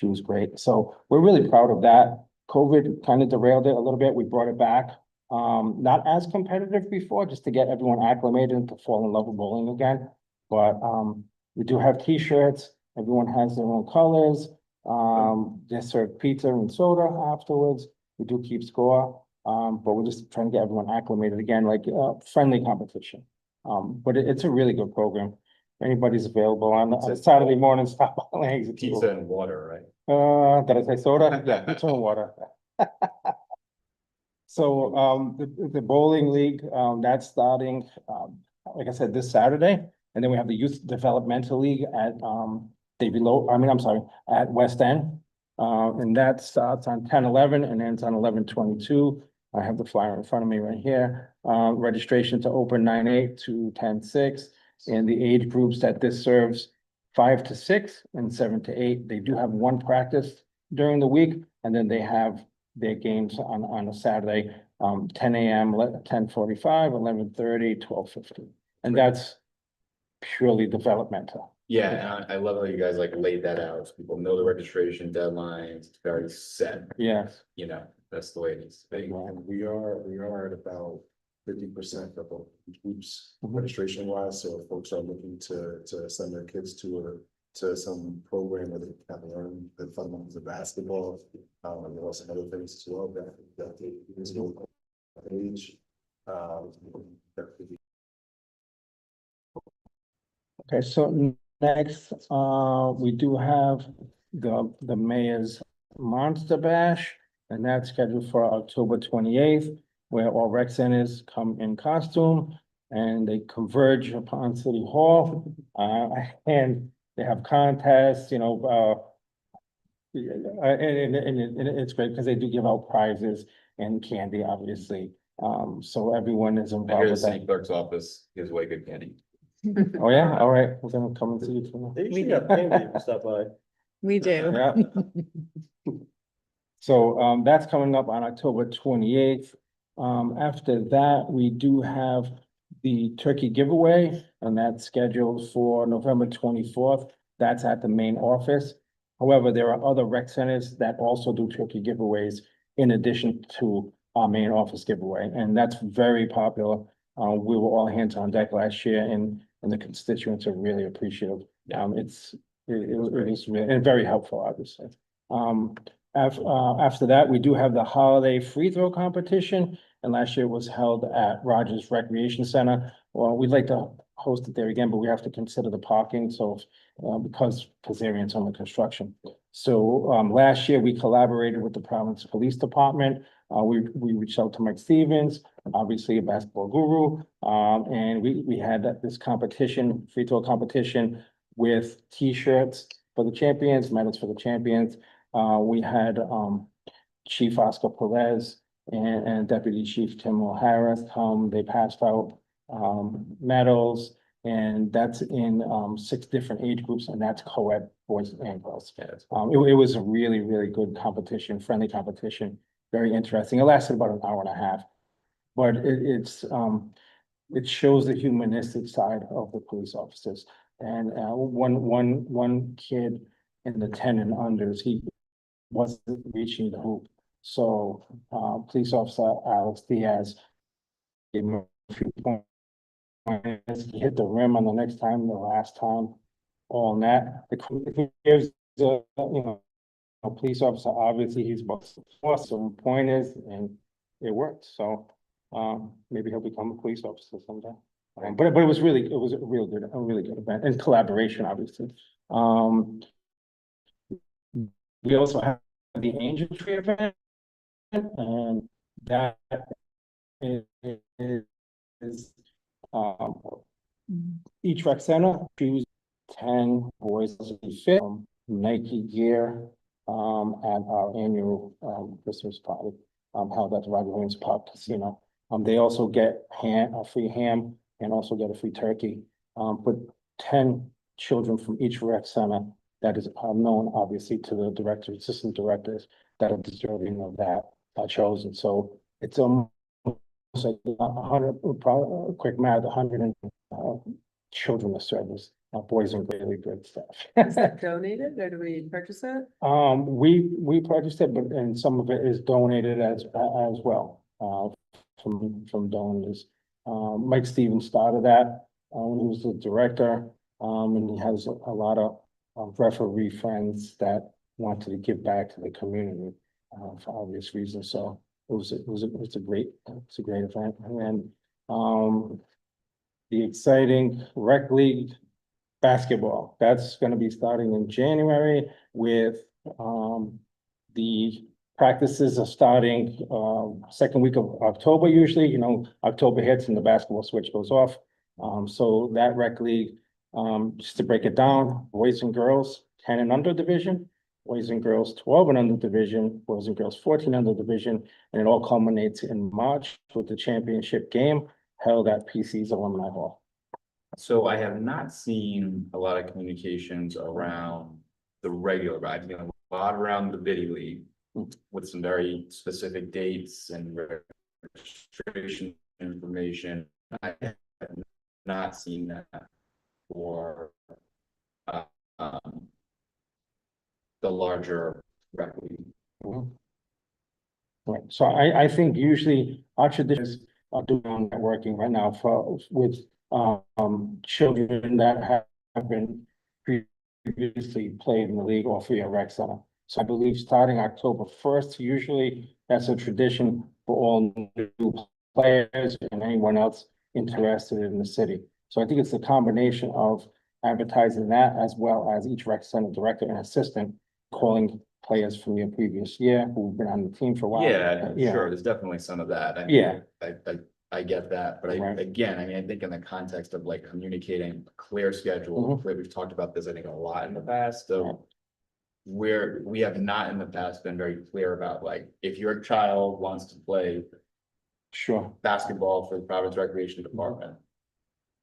was great. So we're really proud of that. COVID kind of derailed it a little bit. We brought it back. Not as competitive before, just to get everyone acclimated and to fall in love with bowling again. But we do have t-shirts. Everyone has their own colors. They serve pizza and soda afterwards. We do keep score. But we're just trying to get everyone acclimated again, like friendly competition. But it's a really good program. If anybody's available on Saturday morning, stop by Lang's. Pizza and water, right? Did I say soda? Yeah, it's on water. So, the bowling league, that's starting, like I said, this Saturday. And then we have the Youth Developmental League at, I'm sorry, at West End. And that starts on 10/11 and ends on 11/22. I have the flyer in front of me right here. Registration to open 9/8 to 10/6. And the age groups that this serves, 5 to 6 and 7 to 8. They do have one practice during the week, and then they have their games on a Saturday, 10 a.m., 10:45, 11:30, 12:50. And that's purely developmental. Yeah, and I love how you guys like laid that out, so people know the registration deadlines, it's very set, Yes. you know, that's the way it needs to be. And we are at about 50% of the groups Mhm. registration wise, so if folks are looking to send their kids to some program where they can learn the fundamentals of basketball. And there are some other things as well that they is no age. That could be. Okay, so next, we do have the mayor's Monster Bash, and that's scheduled for October 28th, where all rec centers come in costume and they converge upon City Hall. And they have contests, and it's great because they do give out prizes and candy, obviously. So everyone is I hear involved the with city that. clerk's office gives away good candy. Oh, yeah, all right, we're gonna come and see you tomorrow. They usually have candy if you stop by. We do. Yeah. So, that's coming up on October 28th. After that, we do have the turkey giveaway, and that's scheduled for November 24th. That's at the main office. However, there are other rec centers that also do turkey giveaways in addition to our main office giveaway, and that's very popular. We were all hands on deck last year, and the constituents are really appreciative. It was really, and very helpful, obviously. After that, we do have the holiday free throw competition, and last year it was held at Rogers Recreation Center. Well, we'd like to host it there again, but we have to consider the parking, so, because Kazarian's under construction. So, last year we collaborated with the Providence Police Department. We reached out to Mike Stevens, obviously a basketball guru, and we had this competition, free throw competition with T-shirts for the champions, medals for the champions. We had, Chief Oscar Perez and Deputy Chief Tim O'Hara come. They passed out, medals, and that's in, 6 different age groups, and that's co-ed boys and girls. Yeah, it's It was a really, really good competition, friendly competition, very interesting. It lasted about an hour and a half. But it shows the humanistic side of the police officers. And, one kid in the 10 and unders, he wasn't reaching the hoop. So, police officer Alex Diaz gave him a few points. He hit the rim on the next time, the last time, all that. Here's the, a police officer, obviously, he's about to force some pointers, and it worked. So, maybe he'll become a police officer someday. But it was a really good event, and collaboration, obviously. We also have the Angel Tree event, and that is, each rec center choose 10 boys to fit, Nike gear, at our annual, Christmas party, held at the Roger Williams Park Casino. They also get a free ham, and also get a free turkey. But 10 children from each rec center that is known, obviously, to the director, assistant directors that are deserving of that are chosen. So it's almost like 100, probably quick math, 100 children of service, boys and really good stuff. Is that donated or do we purchase it? We purchased it, but and some of it is donated as well, from donors. Mike Stevens started that, when he was the director, and he has a lot of referee friends that wanted to give back to the community, for obvious reasons. So it was a great event. And the exciting rec league basketball, that's gonna be starting in January with The practices are starting, second week of October usually, October hits and the basketball switch goes off. So that rec league, just to break it down, boys and girls, 10 and under division, boys and girls, 12 and under division, boys and girls, 14 under division, and it all culminates in March with the championship game held at PC's Alumni Hall. So I have not seen a lot of communications around the regular, but I've seen a lot around the Biddy League with some very specific dates and registration information. I have not seen that for uh, um, the larger rec league. Mhm. Right, so I think usually our traditions are doing networking right now with children that have been previously played in the league or for your rec center. So I believe starting October 1st, usually that's a tradition for all new players and anyone else interested in the city. So I think it's a combination of advertising that as well as each rec center director and assistant calling players from your previous year who've been on the team for a while. Yeah, sure, there's definitely some of that. I mean, Yeah. I get that, but Right. again, I mean, I think in the context of like communicating a clear schedule, Mhm. we've talked about this, I think, a lot in the past, so. Where we have not in the past been very clear about like, if your child wants to play Sure, basketball for the Providence Recreation Department.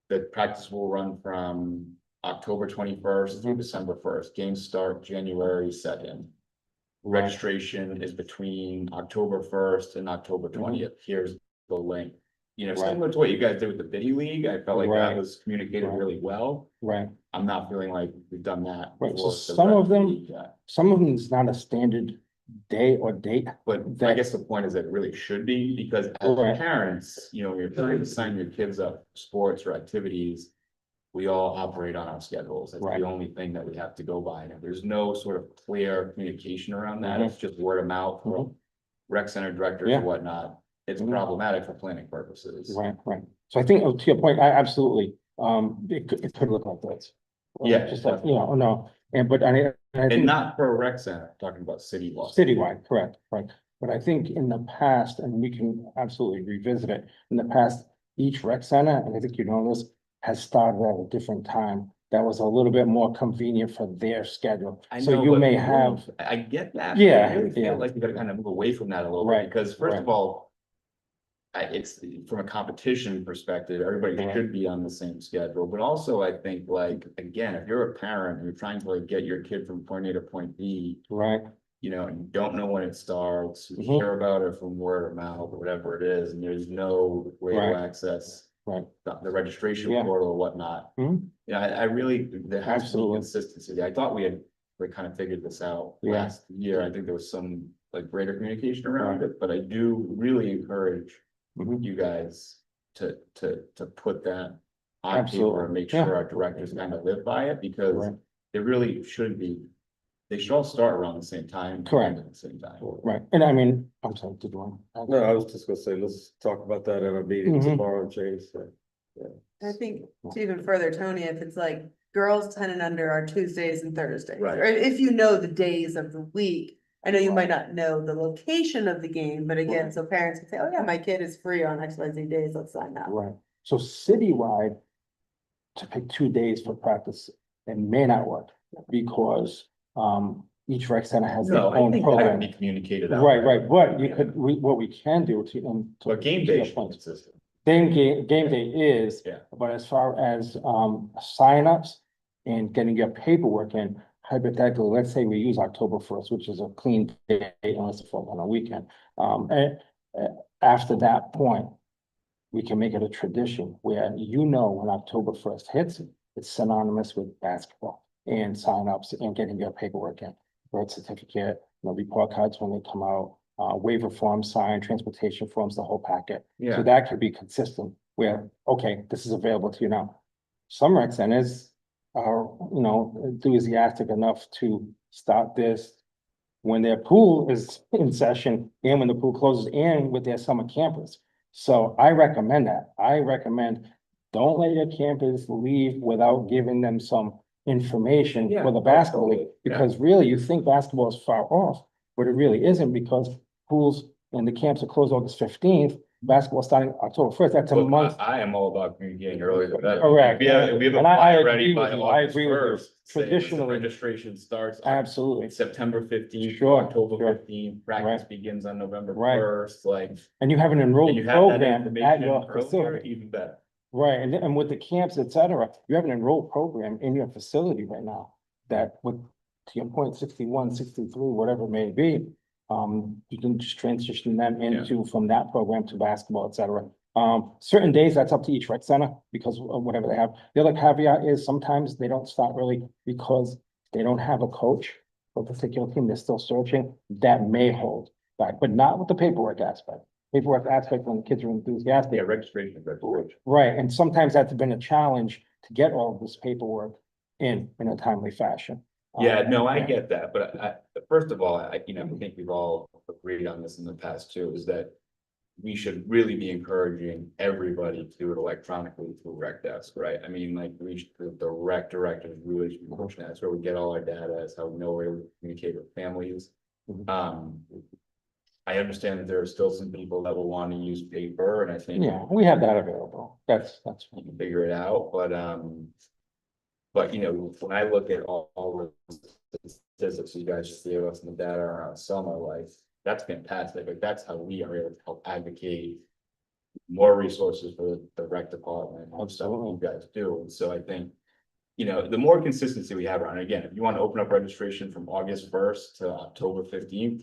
The practice will run from October 21st through December 1st. Games start January 2nd. right, Registration is between October 1st and October 20th. Here's the link. Right. Similar to what you guys did with the Biddy League, I felt like that Right. was communicated Right. really well. right. I'm not feeling like we've done that. Right, so for the some rec of them- league yet. Some of them is not a standard day or date. But I That- guess the point is that it really should be, because as Right. parents, when you're trying to sign your kids up for sports or activities. We all operate on our schedules. That's Right. the only thing that we have to go by. And if there's no sort of clear communication around that, Mhm. it's just word of mouth from rec center directors Yeah. and whatnot. It's Mhm. problematic for planning purposes. Right, right. So I think to your point, I absolutely, it could look like this. Yeah, Just like, no, but I And think not for a rec center, talking about citywide. citywide, correct, right. But I think in the past, and we can absolutely revisit it, in the past, each rec center, and I think you know this, has started at a different time. That was a little bit more convenient for their schedule. I So know, you but may we have, don't- I get that. Yeah, I really yeah. feel like we gotta kind of move away from that a little bit, Right, because first right. of all. It's from a competition perspective, everybody Right. should be on the same schedule, but also I think like, again, if you're a parent, and you're trying to like get your kid from point A to point B. right, And you don't know when it starts, you Mhm. hear about it from word of mouth or whatever it is, and there's no way to Right. access. Right. The registration Yeah. portal or whatnot. Mhm. I really, there has to be Absolutely. consistency. I thought we kind of figured this out Yeah. last year. I think there was some like greater communication around it, but I do really encourage. Mhm. You guys to put that on paper Absolutely. and make Yeah. sure our directors kind of live by it, because Right. it really should be. They should all start around the same time. and Correct. end At the same time. right. And I mean, I'm sorry, did you want? No, I was just gonna say, let's talk about that at our meeting Mhm. tomorrow, James. I think to even further, Tony, if it's like girls 10 and under are Tuesdays and Thursdays, Right. or if you know the days of the week. I know you Right. might not know the location of the game, but again, so parents can say, oh yeah, my kid is free on XYZ days, let's sign up. Right, so citywide, to pick 2 days for practice, it may not work, because, each rec center has their No, I own think that would program. be communicated out. Right, there. right, but what we can do to, But game to your day should be point, consistent. Then game day is. Yeah. But as far as signups and getting your paperwork in, hypothetically, let's say we use October 1st, which is a clean day unless it falls on a weekend. And after that point, we can make it a tradition where when October 1st hits, it's synonymous with basketball and signups and getting your paperwork in. Birth certificate, report cards when they come out, waiver forms, signed, transportation forms, the whole packet. Yeah. So that could be consistent where, okay, this is available to you now. Some rec centers are, enthusiastic enough to start this when their pool is in session and when the pool closes and with their summer campers. So I recommend that. I recommend, don't let your campers leave without giving them some information Yeah, for the oh, basketball league. totally, yeah. Because really, you think basketball is far off, but it really isn't, because pools and the camps are closed August 15th, basketball starting October 1st, that's a Look, month. I am all about communicating earlier than that. Correct. If we have a And I plan agree ready with by you. I August agree with you. first, say, listen, Traditionally- registration starts Absolutely. September 15th, Sure, October sure. 15th, practice begins on November Right. 1st, like. And you have an And enrolled you have that program at information your earlier, facility. even better. Right, and with the camps, et cetera, you have an enrolled program in your facility right now that would, to your point, 61, 63, whatever it may be. You can just transition them into from that program to basketball, et cetera. Certain days, that's up to each rec center because of whatever they have. The other caveat is sometimes they don't start early because they don't have a coach for a particular team. They're still searching. That may hold back, but not with the paperwork aspect. Paperwork aspect when the kids are enthusiastic. Yeah, registration. Right, and sometimes that's been a challenge to get all of this paperwork in a timely fashion. Yeah, no, I yeah. get that, but first of all, I think we've all agreed on this in the past too, is that we should really be encouraging everybody to do it electronically through Rec Desk, right? I mean, like, the rec directors really should be pushing that. That's where we get all our data, that's how we know where to communicate with families. I understand that there are still some people that will want to use paper, and I think. Yeah, we have that available. That's. You can figure it out, but when I look at all the statistics you guys just gave us in the data around summer, like, that's fantastic. Like, that's how we are able to help advocate more resources for the rec department and stuff you guys do. And so I think, the more consistency we have around, again, if you want to open up registration from August 1st to October 15th,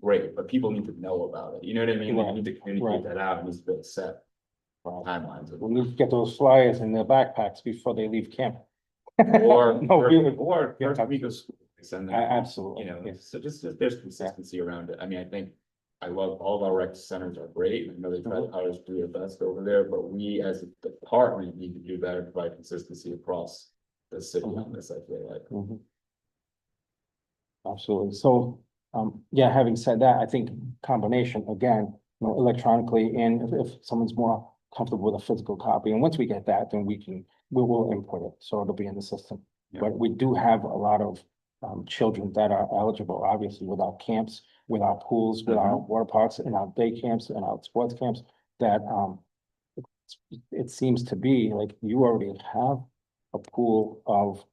great, but people need to know about it. You know what I mean? They need to communicate that out. It needs to be set timelines. We need to get those flyers in their backpacks before they leave camp. Or No, really. first week of school. Send them, Absolutely. so just there's consistency around it. I mean, I think I love all of our rec centers are great. I know they try to do their best over there, but we as a department need to do better to provide consistency across the city on this, I feel like. Absolutely. So, yeah, having said that, I think combination, again, electronically, and if someone's more comfortable with a physical copy, and once we get that, then we will input it, so it'll be in the system. Yeah. But we do have a lot of children that are eligible, obviously, with our camps, with our pools, with our water parks, and our day camps, and our sports camps, that it seems to be like you already have a pool of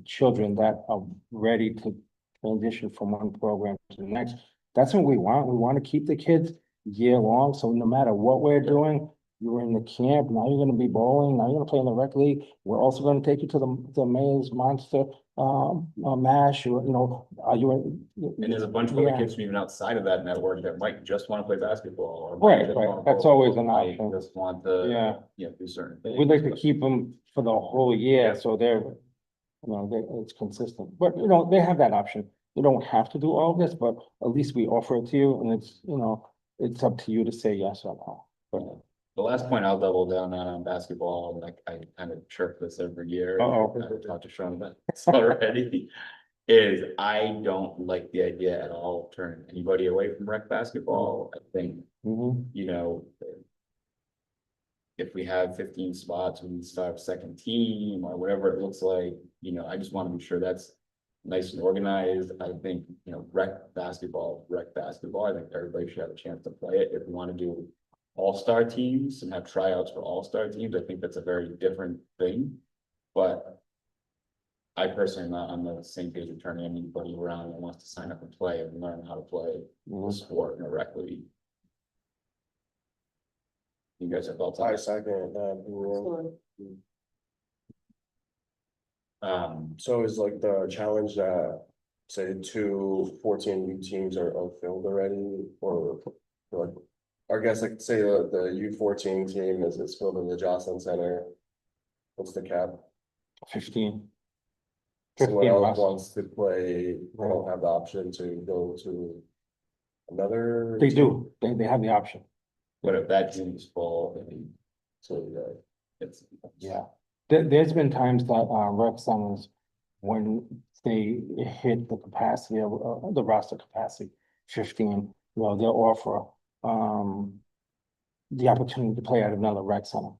children that are ready to transition from one program to the next. That's what we want. We want to keep the kids year long. So no matter what we're doing, you were in the camp, now you're gonna be bowling, now you're gonna play in the rec league. We're also gonna take you to the Mayor's Monster Mash, are you in? And there's a bunch of other kids from even outside of that network that might just want to play basketball. Or Right, might right. wanna That's bowl, always an might option. Just want to, Yeah. do certain things. We'd like to keep them for the whole year, so it's consistent, but they have that option. You don't have to do all of this, but at least we offer it to you, and it's up to you to say yes or no. But The last point I'll double down on basketball, like I kind of chirp this every year. I've talked to Sean about this already. Is I don't like the idea at all of turning anybody away from rec basketball. I think, if we have 15 spots, we need to start a second team or whatever it looks like, I just want to be sure that's nice and organized. I think, rec basketball. I think everybody should have a chance to play it. If we want to do all-star teams and have tryouts for all-star teams, I think that's a very different thing. But I personally am not on the same page of turning anybody around that wants to sign up and play and learn how to play the sport in a rec league. You guys have thoughts on I that? second that. So So is like the challenge that, say, 14 teams are filled already, or like, I guess like say the U14 team is filled in the Jocelyn Center. What's the cap? 15. Someone 15 else less. wants to play, they don't have the option to go to another. They do, they have the option. But if that team is full, so it's. Yeah, there's been times that rec centers, when they hit the capacity of the roster capacity, 15, they'll offer the opportunity to play at another rec center.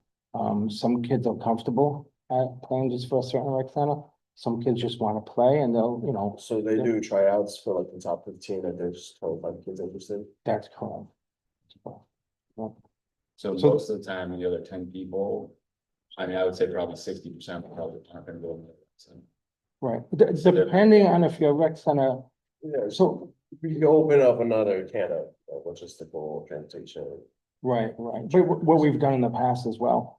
Some kids are comfortable playing just for a certain rec center. Some kids just want to play and they'll, you know, So they do tryouts for like the top 15 and there's 25 kids interested. that's correct. So So- most of the time, the other 10 people, I mean, I would say probably 60% probably aren't gonna go in there. So, Right, So they're- depending on if your rec center, Yeah, so so, we can open up another can of logistical transportation. right, but what we've done in the past as well.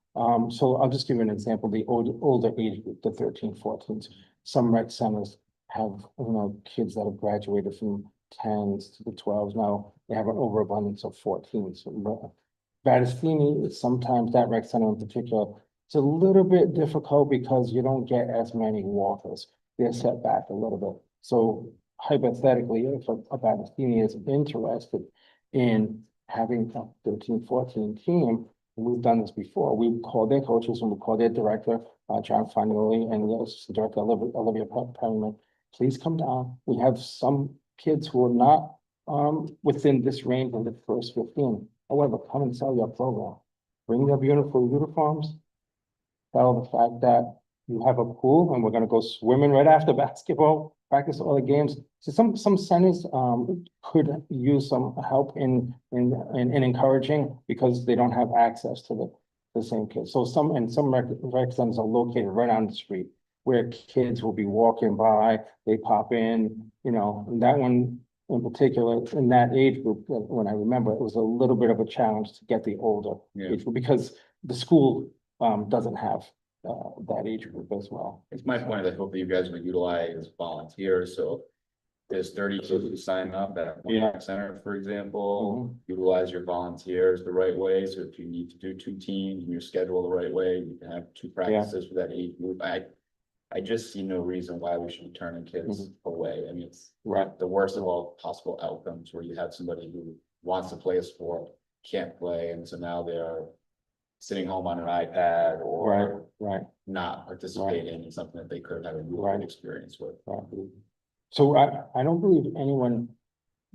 So I'll just give you an example, the older age group, the 13, 14s. Some rec centers have, you know, kids that have graduated from 10s to the 12s now, they have an overabundance of 14s. Battistini, sometimes that rec center in particular, it's a little bit difficult because you don't get as many walkers. They're set back a little bit. So hypothetically, if a Battistini is interested in having a 13, 14 team, we've done this before. We call their coaches and we call their director, John Fagnoli, and the assistant director, Olivia Perryman. Please come down. We have some kids who are not within this range of the first 15. However, come and sell your program. Bring your beautiful uniforms. Tell the fact that you have a pool and we're gonna go swimming right after basketball, practice all the games. So some centers could use some help in encouraging because they don't have access to the same kids. So some rec centers are located right on the street where kids will be walking by, they pop in, you know, and that one in particular, in that age group, when I remember, it was a little bit of a challenge to get the older Yeah. age group because the school doesn't have that age group as well. it's my point that hopefully you guys will utilize volunteers, so. There's 30 kids who sign up at one Yeah. rec center, for example, utilize your volunteers the right way, so if you need to do 2 teams, you schedule the right way, you can have 2 practices for that age group. I just see no reason why we should be turning kids away. I mean, it's Right. the worst of all possible outcomes where you have somebody who wants to play a sport, can't play, and so now they're sitting home on an iPad or Right. not participating in something that they could have a really Right. good experience with. So I don't believe anyone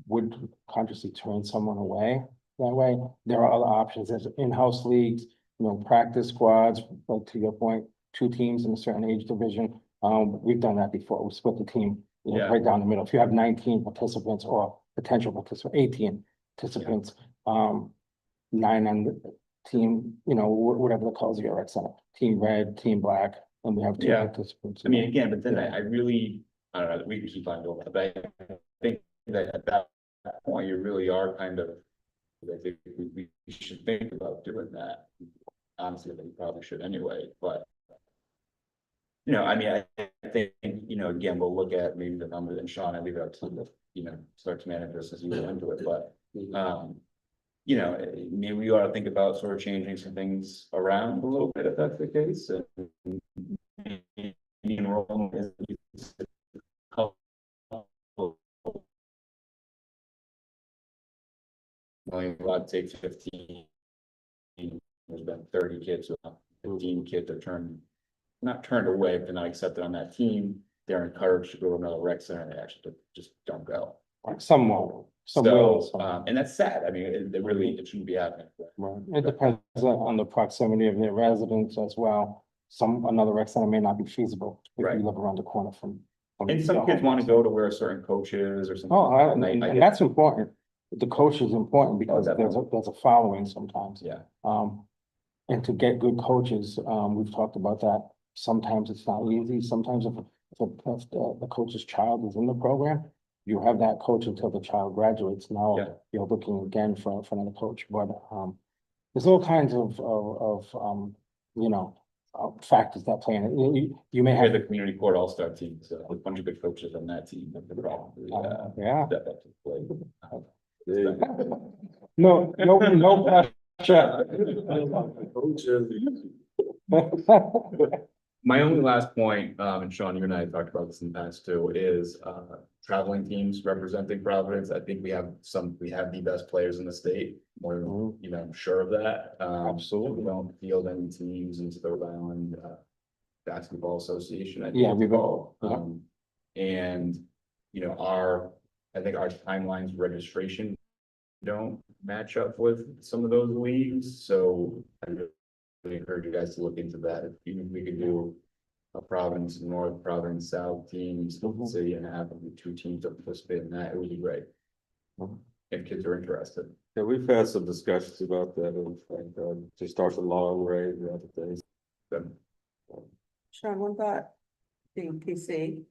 would consciously turn someone away that way. There are other options. There's in-house leagues, you know, practice squads, like to your point, 2 teams in a certain age division. We've done that before. We split the team, you know, Yeah. right down the middle. If you have 19 participants or potential participants, 18 participants, 9 on the team, you know, whatever the calls are at center, team red, team black, and we have 2 Yeah. participants. I mean, again, but then I really, I don't know, we can keep on going, but I think that at that point, you really are kind of. I think we should think about doing that. Honestly, we probably should anyway, but. You know, I mean, I think, you know, again, we'll look at maybe the numbers and Sean, I leave it up to the, you know, start to manage this as you go into it, but. You know, maybe we ought to think about sort of changing some things around a little bit if that's the case. And enrollment is only allowed to take 15. There's been 30 kids, so 15 kids are not turned away, if they're not accepted on that team. They're encouraged to go to another rec center and they actually just don't go. Some won't, some will. So, and that's sad. I mean, it shouldn't be happening. Right. It depends on the proximity of their residents as well. Another rec center may not be feasible if Right. you live around the corner from. And some kids want to go to where a certain coach is or something. Oh, I and get- that's important. The coach is important because definitely. there's a following sometimes. Yeah, And to get good coaches, we've talked about that. Sometimes it's not easy. Sometimes if the coach's child is in the program, you have that coach until the child graduates. Now Yeah. you're looking again for another coach, but, there's all kinds of, you know, factors that play in it. You may we had have, the community court all-star team, so a bunch of good coaches on that team. That could probably, yeah. step up to the plate. No pressure. My only last point, and Sean, you and I have talked about this in the past too, is traveling teams representing Providence. I think we have the best players in the state. More, you know, I'm sure of that. Absolutely. We don't field any teams into the Rhode Island Basketball Association. I think Yeah, it's we've called. all- And, you know, I think our timelines for registration don't match up with some of those leagues, so I we encourage you guys to look into that, even if we could do. A Providence, North Providence, South teams, city and have two teams that participate in that, it would be great. If kids are interested. Yeah, we've had some discussions about that, and to start the long range and other things. Then, Sean, one thought, being PC,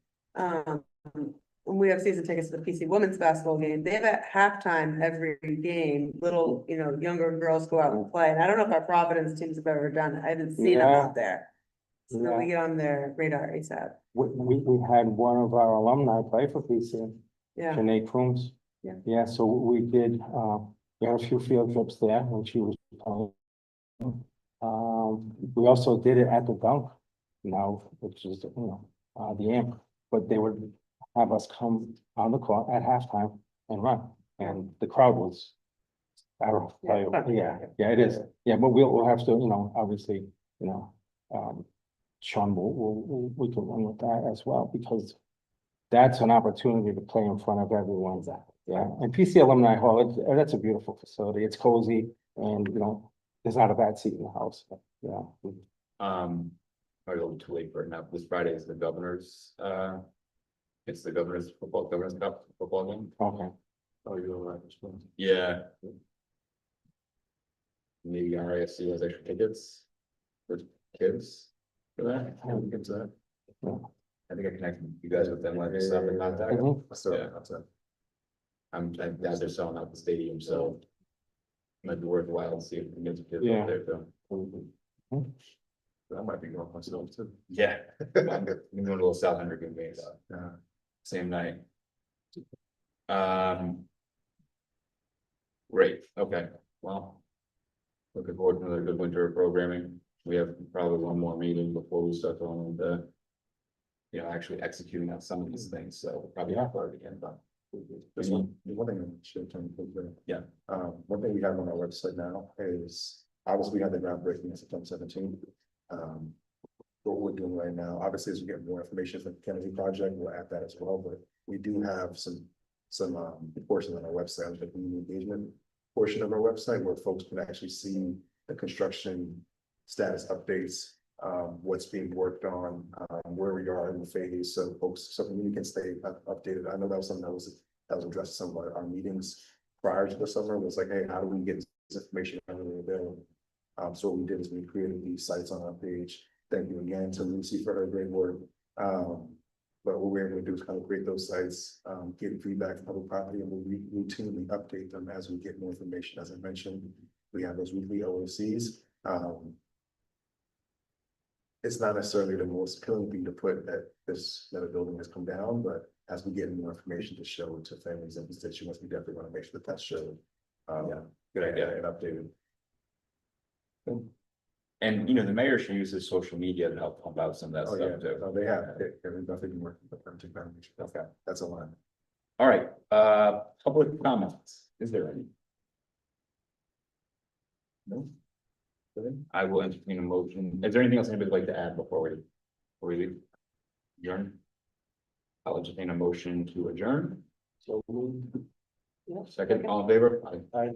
when we have season tickets to the PC women's basketball game, they have at halftime every game, little, younger girls go out and play, and I don't know if our Providence teams have ever done it, I haven't seen them out there. So we get on their radar ASAP, We had one of our alumni play for PC, yeah, Janae Crooms. Yeah. Yeah, so we did, we had a few field trips there when she was playing. We also did it at the dunk now, which is, the amp, but they would have us come on the court at halftime and run, and the crowd was. I don't know, yeah, it is, yeah, but we'll have to, obviously, Sean, we can run with that as well, because that's an opportunity to play in front of everyone. Yeah, and PC Alumni Hall, that's a beautiful facility. It's cozy and, there's not a bad seat in the house. Yeah. Might be a little too late for it now. This Friday is the governor's, it's the governor's cup football game. Okay. Oh, you're right. Yeah. Maybe RISC has extra tickets for kids for that. Yeah, we can do that. Yeah. I think I connected you guys with them like stuff and contact. Mhm. Yeah. I'm guys are selling out the stadium, so. Might be worthwhile to see if we can get some kids Yeah. out there too. That might be going myself too. Yeah. I'm going to a little South Hendricken games, Yeah. same night. Great, okay, well. Looking forward to another good winter of programming. We have probably one more meeting before we start on the. Actually executing on some of these things, so we'll probably have to again, but. There's one thing I should turn to. Yeah. One thing we have on our website now is, obviously, we had the groundbreaking on September 17th. What we're doing right now, obviously, as we get more information from the Kennedy Project, we'll add that as well, but we do have some portions on our website, the community engagement portion of our website, where folks can actually see the construction status updates, what's being worked on, where we are in the phase, so we can stay updated. I know that was something that was addressed in some of our meetings prior to the summer, was like, hey, how do we get this information readily available? So what we did is we created these sites on our page. Thank you again to Lucy for her great work. But what we're able to do is kind of create those sites, get feedback from public property, and we'll routinely update them as we get more information. As I mentioned, we have those weekly OOCs. It's not necessarily the most appealing thing to put that a building has come down, but as we get more information to show to families and constituents, we definitely want to make sure that that's shown. Good idea. And updated. And the mayor should use his social media to help pump out some of that Oh, yeah, stuff too. no, they have, they've definitely been working with them to kind of make sure. Okay, that's a line. All right, public comments, is there any? No? Good. I will entertain a motion. Is there anything else anybody would like to add before we leave? Adjourn? I'll entertain a motion to adjourn. So. Second, all in favor? Aye. I